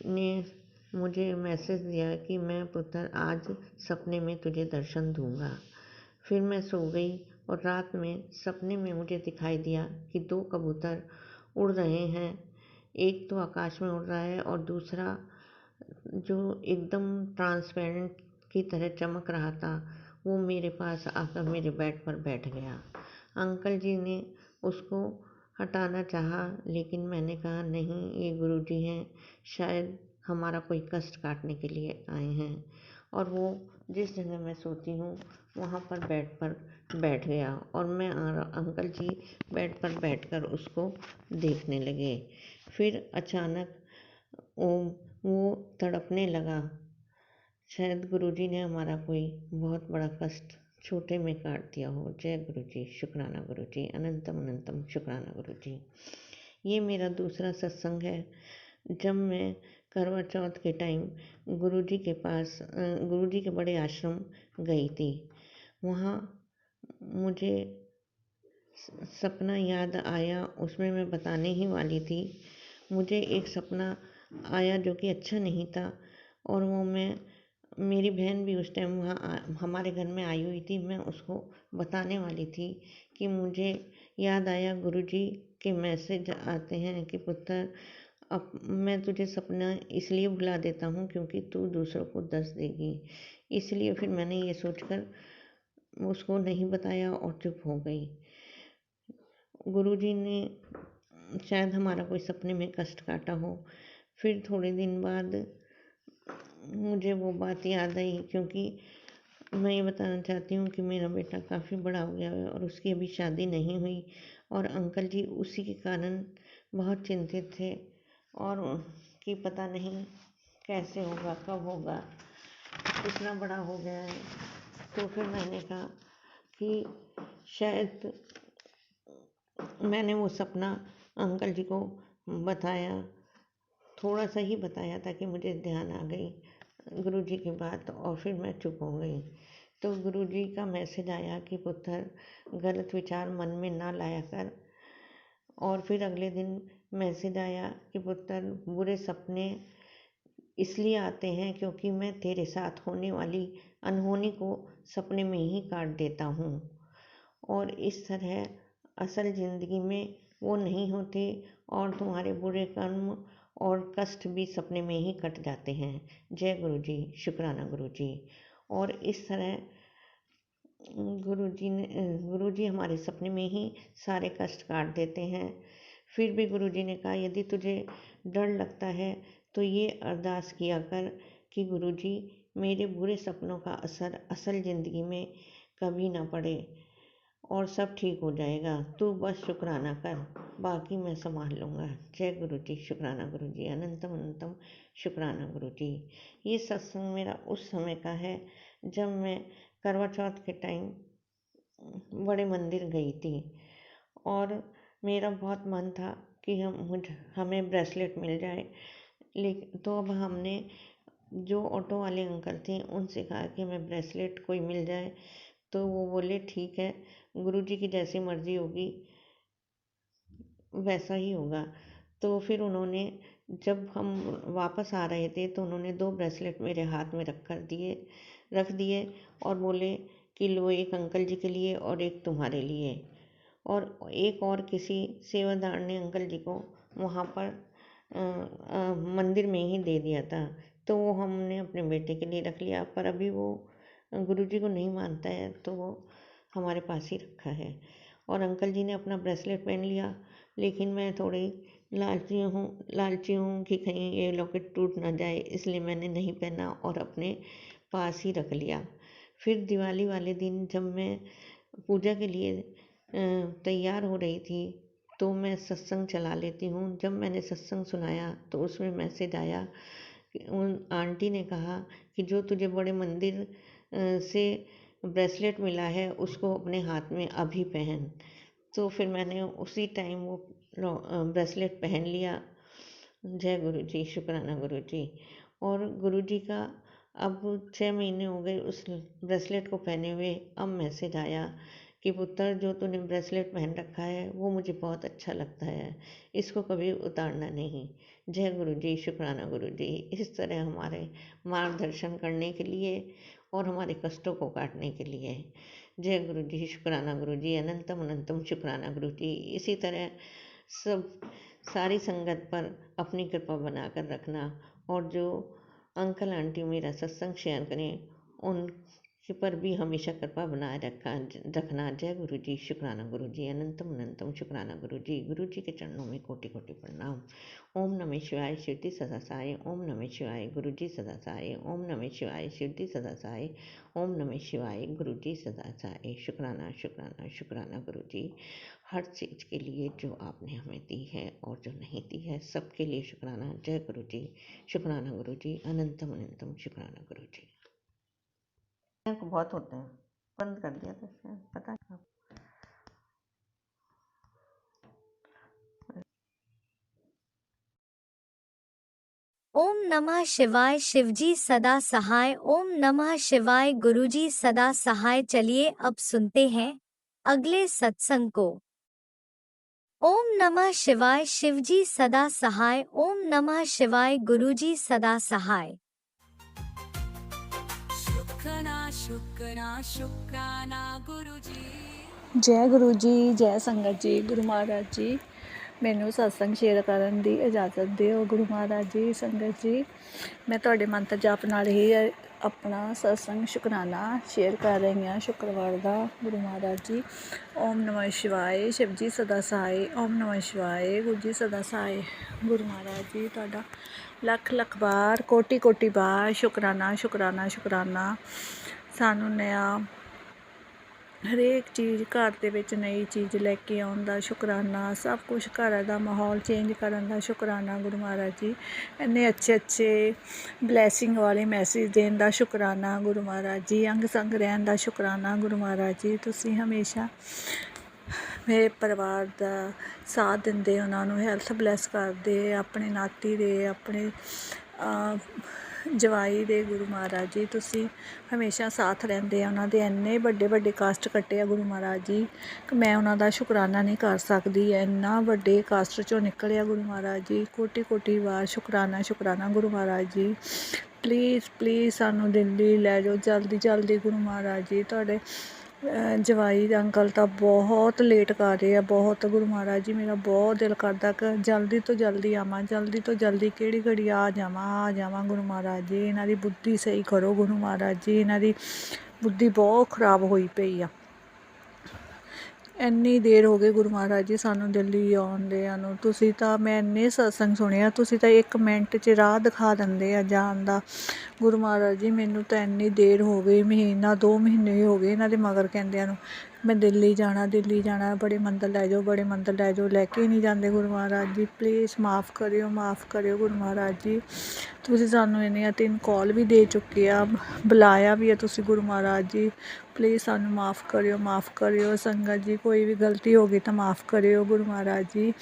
S2: ने मुझे मैसेज दिया कि मैं पुत्र आज सपने में तुझे दर्शन दूंगा। फिर मैं सो गई और रात में सपने में मुझे दिखाई दिया कि 2 कबूतर उड़ रहे हैं। एक तो आकाश में उड़ रहा है और दूसरा जो एकदम ट्रांसपेरेंट की तरह चमक रहा था, वो मेरे पास आकर मेरे बेड पर बैठ गया। अंकल जी ने उसको हटाना चाहा, लेकिन मैंने कहा नहीं, ये गुरुजी हैं, शायद हमारा कोई कष्ट काटने के लिए आए हैं। और वो जिस जगह मैं सोती हूँ वहाँ पर बेड पर बैठ गया और मैं अंकल जी बेड पर बैठकर उसको देखने लगे। फिर अचानक वो तड़पने लगा। शायद गुरुजी ने हमारा कोई बहुत बड़ा कष्ट छोटे में काट दिया हो। जय गुरु जी, शुक्राना गुरु जी, अनंतम अनंतम शुक्राना गुरु जी। ये मेरा दूसरा सत्संग है। जब मैं करवा चौथ के टाइम गुरुजी के पास गुरुजी के बड़े आश्रम गई थी, वहाँ मुझे सपना याद आया, उसमें मैं बताने ही वाली थी। मुझे एक सपना आया जो कि अच्छा नहीं था, और वो मेरी बहन भी उस टाइम वहाँ हमारे घर में आई हुई थी। मैं उसको बताने वाली थी कि मुझे याद आया, गुरुजी के मैसेज आते हैं कि पुत्र, अब मैं तुझे सपना इसलिए भुला देता हूँ क्योंकि तू दूसरों को दर्द देगी। इसलिए फिर मैंने ये सोचकर उसको नहीं बताया और चुप हो गई। गुरुजी ने शायद हमारा कोई सपने में कष्ट काटा हो। फिर थोड़े दिन बाद मुझे वो बात याद आई, क्योंकि मैं ये बताना चाहती हूँ कि मेरा बेटा काफ़ी बड़ा हो गया है और उसकी अभी शादी नहीं हुई, और अंकल जी उसी के कारण बहुत चिंतित थे, और कि पता नहीं कैसे होगा, कब होगा, इतना बड़ा हो गया है। तो फिर मैंने कहा कि शायद मैंने वो सपना अंकल जी को बताया, थोड़ा सा ही बताया ताकि मुझे ध्यान आ गई गुरुजी की बात, और फिर मैं चुप हो गई। तो गुरुजी का मैसेज आया कि पुत्र, गलत विचार मन में ना लाया कर। और फिर अगले दिन मैसेज आया कि पुत्र, बुरे सपने इसलिए आते हैं क्योंकि मैं तेरे साथ होने वाली अनहोनी को सपने में ही काट देता हूँ, और इस तरह असल ज़िंदगी में वो नहीं होते, और तुम्हारे बुरे कर्म और कष्ट भी सपने में ही कट जाते हैं। जय गुरु जी, शुक्राना गुरु जी। और इस तरह गुरु जी हमारे सपने में ही सारे कष्ट काट देते हैं। फिर भी गुरु जी ने कहा, यदि तुझे डर लगता है तो ये अरदास किया कर कि गुरु जी, मेरे बुरे सपनों का असर असल ज़िंदगी में कभी ना पड़े और सब ठीक हो जाएगा। तू बस शुक्राना कर, बाकी मैं संभाल लूँगा। जय गुरु जी, शुक्राना गुरु जी, अनंतम अनंतम शुक्राना गुरु जी। ये सत्संग मेरा उस समय का है जब मैं करवा चौथ के टाइम बड़े मंदिर गई थी, और मेरा बहुत मन था कि हमें ब्रेसलेट मिल जाए। लेकिन तो अब हमने जो ऑटो वाले अंकल थे उनसे कहा कि हमें ब्रेसलेट कोई मिल जाए, तो वो बोले ठीक है, गुरुजी की जैसी मर्जी होगी वैसा ही होगा। तो फिर उन्होंने, जब हम वापस आ रहे थे तो उन्होंने 2 ब्रेसलेट मेरे हाथ में रख दिए और बोले कि लो, एक अंकल जी के लिए और एक तुम्हारे लिए। और एक और किसी सेवादार ने अंकल जी को वहाँ पर मंदिर में ही दे दिया था, तो वो हमने अपने बेटे के लिए रख लिया। पर अभी वो गुरुजी को नहीं मानता है, तो वो हमारे पास ही रखा है। और अंकल जी ने अपना ब्रेसलेट पहन लिया, लेकिन मैं थोड़ी लालची हूँ कि कहीं ये लॉकेट टूट ना जाए, इसलिए मैंने नहीं पहना और अपने पास ही रख लिया। फिर दिवाली वाले दिन जब मैं पूजा के लिए तैयार हो रही थी, तो मैं सत्संग चला लेती हूँ। जब मैंने सत्संग सुनाया तो उसमें मैसेज आया कि उन आंटी ने कहा कि जो तुझे बड़े मंदिर से ब्रेसलेट मिला है उसको अपने हाथ में अभी पहन। तो फिर मैंने उसी टाइम वो ब्रेसलेट पहन लिया। जय गुरु जी, शुक्राना गुरु जी। और गुरु जी का अब 6 महीने हो गए उस ब्रेसलेट को पहने हुए। अब मैसेज आया कि पुत्र, जो तूने ब्रेसलेट पहन रखा है वो मुझे बहुत अच्छा लगता है, इसको कभी उतारना नहीं। जय गुरु जी, शुक्राना गुरु जी। इस तरह हमारे मार्गदर्शन करने के लिए और हमारे कष्टों को काटने के लिए। जय गुरु जी, शुक्राना गुरु जी, अनंतम अनंतम शुक्राना गुरु जी। इसी तरह सब सारी संगत पर अपनी कृपा बनाकर रखना, और जो अंकल आंटी मेरा सत्संग शेयर करें उन पर भी हमेशा कृपा बनाए रखना। जय गुरु जी, शुक्राना गुरु जी, अनंतम अनंतम शुक्राना गुरु जी। गुरु जी के चरणों में कोटि कोटि प्रणाम। ओम नमः शिवाय, शिरडी सदा साई। ओम नमः शिवाय, गुरु जी सदा साई। ओम नमः शिवाय, शिरडी सदा साई। ओम नमः शिवाय, गुरु जी सदा साई। शुक्राना शुक्राना शुक्राना गुरु जी, हर चीज़ के लिए जो आपने हमें दी है और जो नहीं दी है, सबके लिए शुक्राना। जय गुरु जी, शुक्राना गुरु जी, अनंतम अनंतम शुक्राना गुरु जी। बहुत होते हैं, बंद कर दिया था शायद, पता नहीं।
S1: ओम नमः शिवाय, शिवजी सदा सहाय। ओम नमः शिवाय, गुरुजी सदा सहाय। चलिए अब सुनते हैं अगले सत्संग को। ओम नमः शिवाय। शिवजी सदा सहाय। ओम नमः शिवाय। गुरुजी सदा सहाय।
S3: शुक्राना शुक्राना गुरुजी।
S5: जय गुरु जी, जय संगत जी। गुरु महाराज जी ਮੈਨੂੰ ਸਤਸੰਗ ਸ਼ੇਅਰ ਕਰਨ ਦੀ ਇਜਾਜ਼ਤ ਦਿਓ। ਗੁਰੂ ਮਹਾਰਾਜ ਜੀ, ਸੰਗਤ ਜੀ, ਮੈਂ ਤੁਹਾਡੇ ਮੰਤਰ ਜਾਪ ਨਾਲ ਹੀ ਆਪਣਾ ਸਤਸੰਗ ਸ਼ੁਕਰਾਨਾ ਸ਼ੇਅਰ ਕਰ ਰਹੀ ਹਾਂ ਸ਼ੁੱਕਰਵਾਰ ਦਾ। ਗੁਰੂ ਮਹਾਰਾਜ ਜੀ, ਓਮ ਨਮः शिवाय। शिव जी सदा सहाय। ओम नमः शिवाय। गुरु जी सदा सहाय। गुरु महाराज जी ਤੁਹਾਡਾ ਲੱਖ ਲੱਖ ਵਾਰ, ਕੋਟੀ ਕੋਟੀ ਵਾਰ ਸ਼ੁਕਰਾਨਾ ਸ਼ੁਕਰਾਨਾ ਸ਼ੁਕਰਾਨਾ। ਸਾਨੂੰ ਨया ਹਰੇਕ ਚੀਜ਼ ਘਰ ਦੇ ਵਿੱਚ ਨਈ ਚੀਜ਼ ਲੈ ਕੇ ਆਉਣ ਦਾ ਸ਼ੁਕਰਾਨਾ, ਸਭ ਕੁਛ ਘਰ ਦਾ ਮਾਹੌਲ ਚੇਂਜ ਕਰਨ ਦਾ ਸ਼ੁਕਰਾਨਾ। ਗੁਰੂ ਮਹਾਰਾਜ ਜੀ, ਇੰਨੇ ਅੱਛੇ ਬਲੈਸਿੰਗ ਵਾਲੇ ਮੈਸੇਜ ਦੇਣ ਦਾ ਸ਼ੁਕਰਾਨਾ। ਗੁਰੂ ਮਹਾਰਾਜ ਜੀ, ਅੰਗ ਸੰਗ ਰਹਿਣ ਦਾ ਸ਼ੁਕਰਾਨਾ। ਗੁਰੂ ਮਹਾਰਾਜ ਜੀ, ਤੁਸੀਂ ਹਮੇਸ਼ਾ ਮੇਰੇ ਪਰਿਵਾਰ ਦਾ ਸਾਥ ਦਿੰਦੇ, ਉਹਨਾਂ ਨੂੰ ਹੈਲਥ ਬਲੈਸ ਕਰਦੇ, ਆਪਣੇ ਨਾਤੀ ਦੇ, ਆਪਣੇ ਜਵਾਈ ਦੇ। ਗੁਰੂ ਮਹਾਰਾਜ ਜੀ, ਤੁਸੀਂ ਹਮੇਸ਼ਾ ਸਾਥ ਰਹਿੰਦੇ ਆ ਉਹਨਾਂ ਦੇ। ਇੰਨੇ ਵੱਡੇ ਕਾਸਟ ਕੱਟੇ ਆ ਗੁਰੂ ਮਹਾਰਾਜ ਜੀ ਕਿ ਮੈਂ ਉਹਨਾਂ ਦਾ ਸ਼ੁਕਰਾਨਾ ਨਹੀਂ ਕਰ ਸਕਦੀ। ਇੰਨਾ ਵੱਡੇ ਕਾਸਟ 'ਚੋਂ ਨਿਕਲਿਆ ਗੁਰੂ ਮਹਾਰਾਜ ਜੀ। ਕੋਟੀ ਵਾਰ ਸ਼ੁਕਰਾਨਾ ਸ਼ੁਕਰਾਨਾ। ਗੁਰੂ ਮਹਾਰਾਜ ਜੀ, ਪਲੀਜ਼ ਸਾਨੂੰ ਦਿੱਲੀ ਲੈ ਜਾਓ ਜਲਦੀ ਗੁਰੂ ਮਹਾਰਾਜ ਜੀ। ਤੁਹਾਡੇ ਜਵਾਈ ਦਾ ਅੰਕਲ ਤਾਂ ਬਹੁਤ ਲੇਟ ਕਰ ਰਹੇ ਆ, ਬਹੁਤ। ਗੁਰੂ ਮਹਾਰਾਜ ਜੀ, ਮੇਰਾ ਬਹੁਤ ਦਿਲ ਕਰਦਾ ਕਿ ਜਲਦੀ ਤੋਂ ਜਲਦੀ ਆਵਾਂ, ਜਲਦੀ ਤੋਂ ਜਲਦੀ ਕਿਹੜੀ ਘੜੀ ਆ ਜਾਵਾਂ। ਗੁਰੂ ਮਹਾਰਾਜ ਜੀ, ਇਹਨਾਂ ਦੀ ਬੁੱਧੀ ਸਹੀ ਕਰੋ। ਗੁਰੂ ਮਹਾਰਾਜ ਜੀ, ਇਹਨਾਂ ਦੀ ਬੁੱਧੀ ਬਹੁਤ ਖਰਾਬ ਹੋਈ ਪਈ ਆ। ਇੰਨੀ ਦੇਰ ਹੋ ਗਈ ਗੁਰੂ ਮਹਾਰਾਜ ਜੀ ਸਾਨੂੰ ਦਿੱਲੀ ਆਉਂਦਿਆਂ ਨੂੰ। ਤੁਸੀਂ ਤਾਂ, ਮੈਂ ਇੰਨੇ ਸਤਸੰਗ ਸੁਣਿਆ, ਤੁਸੀਂ ਤਾਂ 1 ਮਿੰਟ 'ਚ ਰਾਹ ਦਿਖਾ ਦਿੰਦੇ ਆ ਜਾਣ ਦਾ। ਗੁਰੂ ਮਹਾਰਾਜ ਜੀ, ਮੈਨੂੰ ਤਾਂ ਇੰਨੀ ਦੇਰ ਹੋ ਗਈ, ਮਹੀਨਾ 2 ਮਹੀਨੇ ਹੋ ਗਏ ਇਹਨਾਂ ਦੇ ਮਗਰ ਕਹਿੰਦਿਆਂ ਨੂੰ, ਮੈਂ ਦਿੱਲੀ ਜਾਣਾ, ਬੜੇ ਮੰਦਰ ਲੈ ਜਾਓ, ਲੈ ਕੇ ਨਹੀਂ ਜਾਂਦੇ। ਗੁਰੂ ਮਹਾਰਾਜ ਜੀ, ਪਲੀਜ਼ ਮਾफ़ ਕਰਿਓ ਗੁਰੂ ਮਹਾਰਾਜ ਜੀ। ਤੁਸੀਂ ਸਾਨੂੰ ਇੰਨੀਆਂ 3 ਕਾਲ ਵੀ ਦੇ ਚੁੱਕੇ ਆ, ਬੁਲਾਇਆ ਵੀ ਆ ਤੁਸੀਂ। ਗੁਰੂ ਮਹਾਰਾਜ ਜੀ, ਪਲੀਜ਼ ਸਾਨੂੰ ਮਾफ़ ਕਰਿਓ। ਸੰਗਤ ਜੀ, ਕੋਈ ਵੀ ਗਲਤੀ ਹੋ ਗਈ ਤਾਂ ਮਾफ़ ਕਰਿਓ। ਗੁਰੂ ਮਹਾਰਾਜ ਜੀ,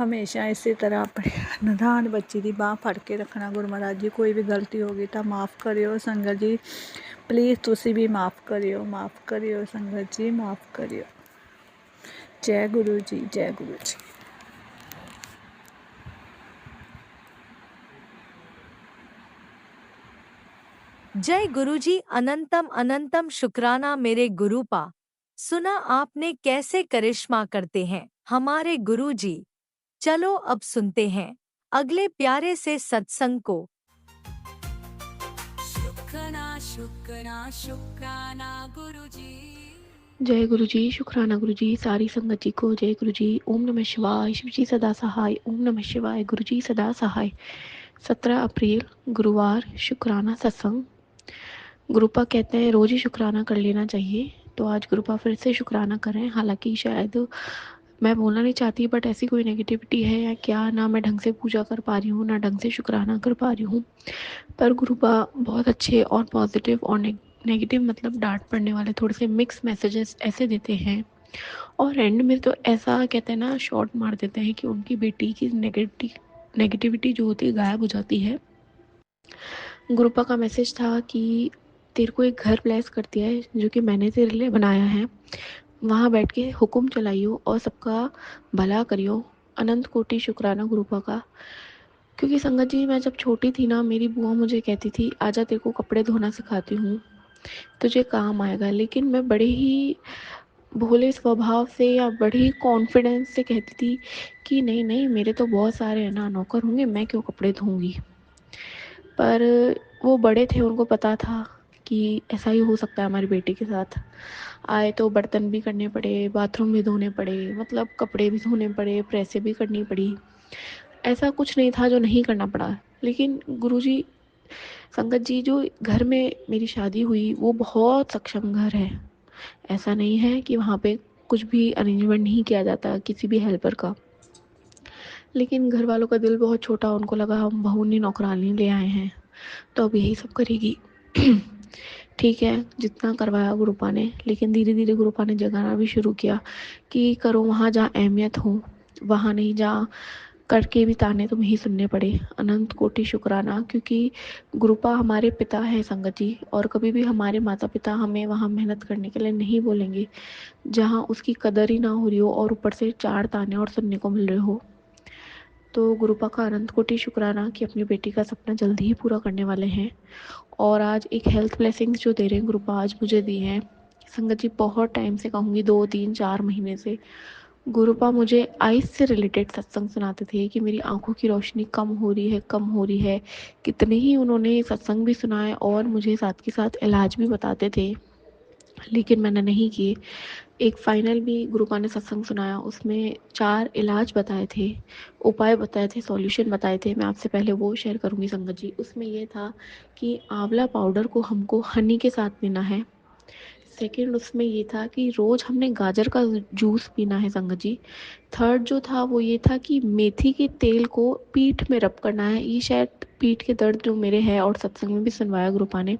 S5: ਹਮੇਸ਼ਾ ਇਸੇ ਤਰ੍ਹਾਂ ਆਪਣੇ ਨਿਧਾਨ ਬੱਚੀ ਦੀ ਬਾਂਹ ਫੜ ਕੇ ਰੱਖਣਾ। ਗੁਰੂ ਮਹਾਰਾਜ ਜੀ, ਕੋਈ ਵੀ ਗਲਤੀ ਹੋ ਗਈ ਤਾਂ ਮਾफ़ ਕਰਿਓ। ਸੰਗਤ ਜੀ, ਪਲੀਜ਼ ਤੁਸੀਂ ਵੀ ਮਾफ़ ਕਰਿਓ। ਸੰਗਤ ਜੀ, ਮਾफ़ ਕਰਿਓ। ਜੈ ਗੁਰੂ ਜੀ, ਜੈ ਗੁਰੂ ਜੀ।
S1: जय गुरुजी। अनंतम शुक्राना मेरे गुरुपा। सुना आपने कैसे करिश्मा करते हैं हमारे गुरुजी। चलो अब सुनते हैं अगले प्यारे से सत्संग को।
S3: शुक्राना गुरुजी।
S8: जय गुरु जी, शुक्राना गुरु जी। सारी संगत जी को जय गुरु जी। ओम नमः शिवाय। शिव जी सदा सहाय। ओम नमः शिवाय। गुरु जी सदा सहाय। 17 अप्रैल गुरुवार, शुक्राना सत्संग। गुरुपा कहते हैं रोज ही शुक्राना कर लेना चाहिए, तो आज गुरुपा फिर से शुक्राना करें। हालांकि शायद मैं बोलना नहीं चाहती, बट ऐसी कोई नेगेटिविटी है या क्या, ना मैं ढंग से पूजा कर पा रही हूँ, ना ढंग से शुक्राना कर पा रही हूँ। पर गुरुपा बहुत अच्छे और पॉजिटिव और नेगेटिव, मतलब डांट पड़ने वाले थोड़े से मिक्स मैसेजेस ऐसे देते हैं, और एंड में तो ऐसा कहते हैं ना, शॉर्ट मार देते हैं कि उनकी बेटी की नेगेटिविटी जो होती है गायब हो जाती है। गुरुपा का मैसेज था कि तेरे को एक घर ब्लेस कर दिया है जो कि मैंने तेरे लिए बनाया है, वहाँ बैठ के हुक्म चलाइयो और सबका भला करियो। अनंत कोटि शुक्राना गुरुपा का। क्योंकि संगत जी, मैं जब छोटी थी ना, मेरी बुआ मुझे कहती थी, आजा तेरे को कपड़े धोना सिखाती हूँ, तुझे काम आएगा। लेकिन मैं बड़े ही भोले स्वभाव से या बड़े ही कॉन्फिडेंस से कहती थी कि नहीं, मेरे तो बहुत सारे है ना नौकर होंगे, मैं क्यों कपड़े धोऊंगी। पर वो बड़े थे, उनको पता था कि ऐसा ही हो सकता है हमारी बेटी के साथ। आए तो बर्तन भी करने पड़े, बाथरूम भी धोने पड़े, मतलब कपड़े भी धोने पड़े, प्रेसें भी करनी पड़ी। ऐसा कुछ नहीं था जो नहीं करना पड़ा। लेकिन गुरुजी, संगत जी, जो घर में मेरी शादी हुई वो बहुत सक्षम घर है। ऐसा नहीं है कि वहाँ पे कुछ भी अरेंजमेंट नहीं किया जाता किसी भी हेल्पर का। लेकिन घर वालों का दिल बहुत छोटा, उनको लगा हम बहू नहीं नौकरानी ले आए हैं तो अब यही सब करेगी। ठीक है, जितना करवाया गुरुपा ने, लेकिन धीरे धीरे गुरुपा ने जगाना भी शुरू किया कि करो वहाँ जहाँ अहमियत हो, वहाँ नहीं जहाँ करके भी ताने तुम्हें ही सुनने पड़े। अनंत कोटि शुक्राना, क्योंकि गुरुपा हमारे पिता है संगत जी, और कभी भी हमारे माता पिता हमें वहाँ मेहनत करने के लिए नहीं बोलेंगे जहाँ उसकी कदर ही ना हो रही हो और ऊपर से 4 ताने और सुनने को मिल रहे हो। तो गुरुपा का अनंत कोटि शुक्राना कि अपनी बेटी का सपना जल्दी ही पूरा करने वाले हैं। और आज एक हेल्थ ब्लेसिंग्स जो दे रहे हैं गुरुपा, आज मुझे दी हैं संगत जी। बहुत टाइम से कहूँगी, 2 3 4 महीने से गुरुपा मुझे आइस से रिलेटेड सत्संग सुनाते थे कि मेरी आंखों की रोशनी कम हो रही है, कम हो रही है। कितने ही उन्होंने सत्संग भी सुनाए और मुझे साथ के साथ इलाज भी बताते थे, लेकिन मैंने नहीं किए। एक फाइनल भी गुरुपा ने सत्संग सुनाया, उसमें 4 इलाज बताए थे, उपाय बताए थे, सॉल्यूशन बताए थे। मैं आपसे पहले वो शेयर करूँगी संगत जी। उसमें ये था कि आंवला पाउडर को हमको हनी के साथ पीना है। सेकंड उसमें ये था कि रोज़ हमने गाजर का जूस पीना है संगत जी। थर्ड जो था वो ये था कि मेथी के तेल को पीठ में रब करना है। ये शायद पीठ के दर्द जो मेरे है और सत्संग में भी सुनवाया गुरुपा ने।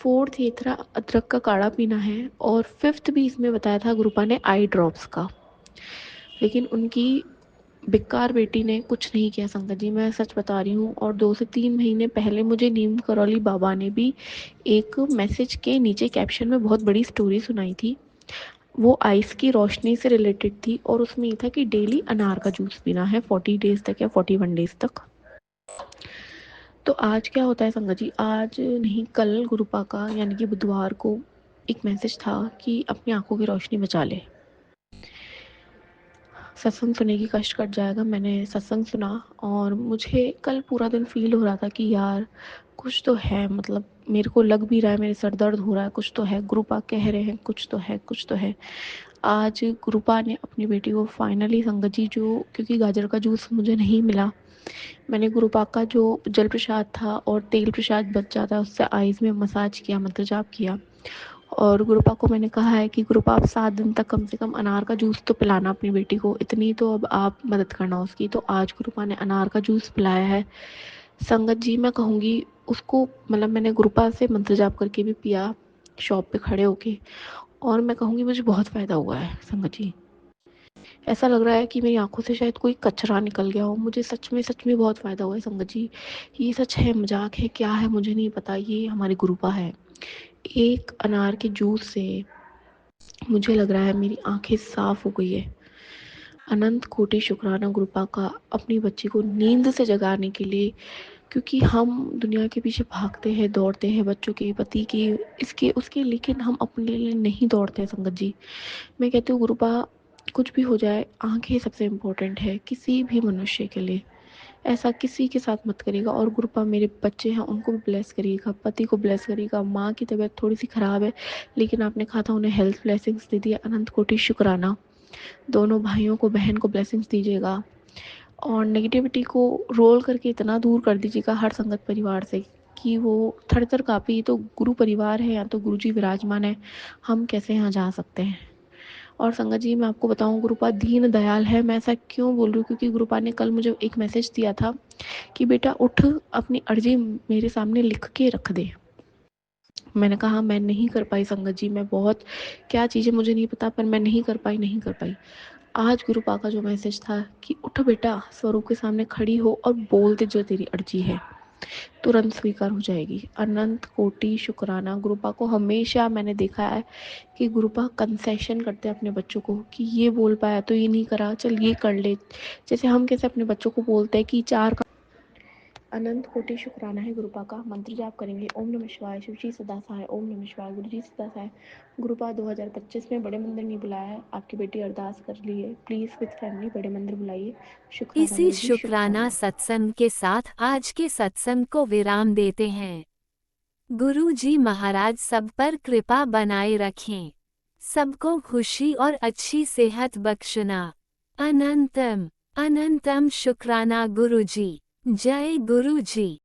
S8: फोर्थ ये था अदरक का काढ़ा पीना है। और फिफ्थ भी इसमें बताया था गुरुपा ने आई ड्रॉप्स का। लेकिन उनकी बेकार बेटी ने कुछ नहीं किया संगत जी, मैं सच बता रही हूँ। और 2 से 3 महीने पहले मुझे नीम करौली बाबा ने भी एक मैसेज के नीचे कैप्शन में बहुत बड़ी स्टोरी सुनाई थी। वो आइस की रोशनी से रिलेटेड थी और उसमें ये था कि डेली अनार का जूस पीना है 40 डेज तक या 41 डेज तक। तो आज क्या होता है संगत जी, आज नहीं कल गुरुपा का यानी कि बुधवार को एक मैसेज था कि अपनी आंखों की रोशनी बचा ले, सत्संग सुनने की कष्ट कट जाएगा। मैंने सत्संग सुना और मुझे कल पूरा दिन फील हो रहा था कि यार कुछ तो है, मतलब मेरे को लग भी रहा है, मेरे सर दर्द हो रहा है, कुछ तो है। गुरुपा कह रहे हैं कुछ तो है, कुछ तो है। आज गुरुपा ने अपनी बेटी को फाइनली संगत जी, जो क्योंकि गाजर का जूस मुझे नहीं मिला, मैंने गुरुपा का जो जल प्रसाद था और तेल प्रसाद बच जाता है उससे आइज़ में मसाज किया, मंत्र जाप किया। और गुरुपा को मैंने कहा है कि गुरुपा आप 7 दिन तक कम से कम अनार का जूस तो पिलाना अपनी बेटी को, इतनी तो अब आप मदद करना उसकी। तो आज गुरुपा ने अनार का जूस पिलाया है संगत जी। मैं कहूँगी उसको, मतलब मैंने गुरुपा से मंत्र जाप करके भी पिया शॉप पे खड़े होके, और मैं कहूँगी मुझे बहुत फ़ायदा हुआ है संगत जी। ऐसा लग रहा है कि मेरी आंखों से शायद कोई कचरा निकल गया हो। मुझे सच में बहुत फ़ायदा हुआ है संगत जी। ये सच है, मजाक है, क्या है मुझे नहीं पता, ये हमारी गुरुपा है। एक अनार के जूस से मुझे लग रहा है मेरी आंखें साफ हो गई है। अनंत कोटि शुक्राना गुरुपा का अपनी बच्ची को नींद से जगाने के लिए, क्योंकि हम दुनिया के पीछे भागते हैं, दौड़ते हैं, बच्चों के, पति के, इसके उसके, लेकिन हम अपने लिए नहीं दौड़ते हैं संगत जी। मैं कहती हूँ गुरुपा कुछ भी हो जाए, आंखें सबसे इम्पोर्टेंट है किसी भी मनुष्य के लिए। ऐसा किसी के साथ मत करिएगा। और गुरुपा मेरे बच्चे हैं उनको भी ब्लेस करिएगा, पति को ब्लेस करिएगा। माँ की तबीयत थोड़ी सी ख़राब है, लेकिन आपने कहा था उन्हें हेल्थ ब्लेसिंग्स दे दिया, अनंत कोटि शुक्राना। दोनों भाइयों को, बहन को ब्लेसिंग्स दीजिएगा और नेगेटिविटी को रोल करके इतना दूर कर दीजिएगा हर संगत परिवार से कि वो थर थर काँपे। ये तो गुरु परिवार है, या तो गुरु जी विराजमान है, हम कैसे यहाँ जा सकते हैं। और संगत जी मैं आपको बताऊं, गुरुपा दीन दयाल है। मैं ऐसा क्यों बोल रही हूँ, क्योंकि गुरुपा ने कल मुझे एक मैसेज दिया था कि बेटा उठ, अपनी अर्जी मेरे सामने लिख के रख दे। मैंने कहा मैं नहीं कर पाई संगत जी, मैं बहुत, क्या चीज़ें मुझे नहीं पता, पर मैं नहीं कर पाई। आज गुरुपा का जो मैसेज था कि उठ बेटा, स्वरूप के सामने खड़ी हो और बोल दे जो तेरी अर्जी है, तुरंत स्वीकार हो जाएगी। अनंत कोटि शुक्राना। गुरुपा को हमेशा मैंने देखा है कि गुरुपा कंसेशन करते हैं अपने बच्चों को कि ये बोल पाया तो ये नहीं करा, चल ये कर ले। जैसे हम कैसे अपने बच्चों को बोलते हैं कि 4 का। अनंत कोटि शुक्राना है गुरुपा का। मंत्र जाप करेंगे, ओम नमः शिवाय, शिव जी सदा सहाय, ओम नमः शिवाय, गुरु जी सदा सहाय। गुरुपा 2025 में बड़े मंदिर नहीं बुलाया है, आपकी बेटी अरदास कर ली है, प्लीज़ विद फैमिली बड़े मंदिर बुलाइए। शुक्राना
S1: इसी
S8: गुरु जी,
S1: शुक्राना
S8: शुक्राना।
S1: सत्संग के साथ आज के सत्संग को विराम देते हैं। गुरु जी महाराज सब पर कृपा बनाए रखें, सबको खुशी और अच्छी सेहत बख्शना। अनंतम अनंतम शुक्राना गुरु जी। जय गुरु जी।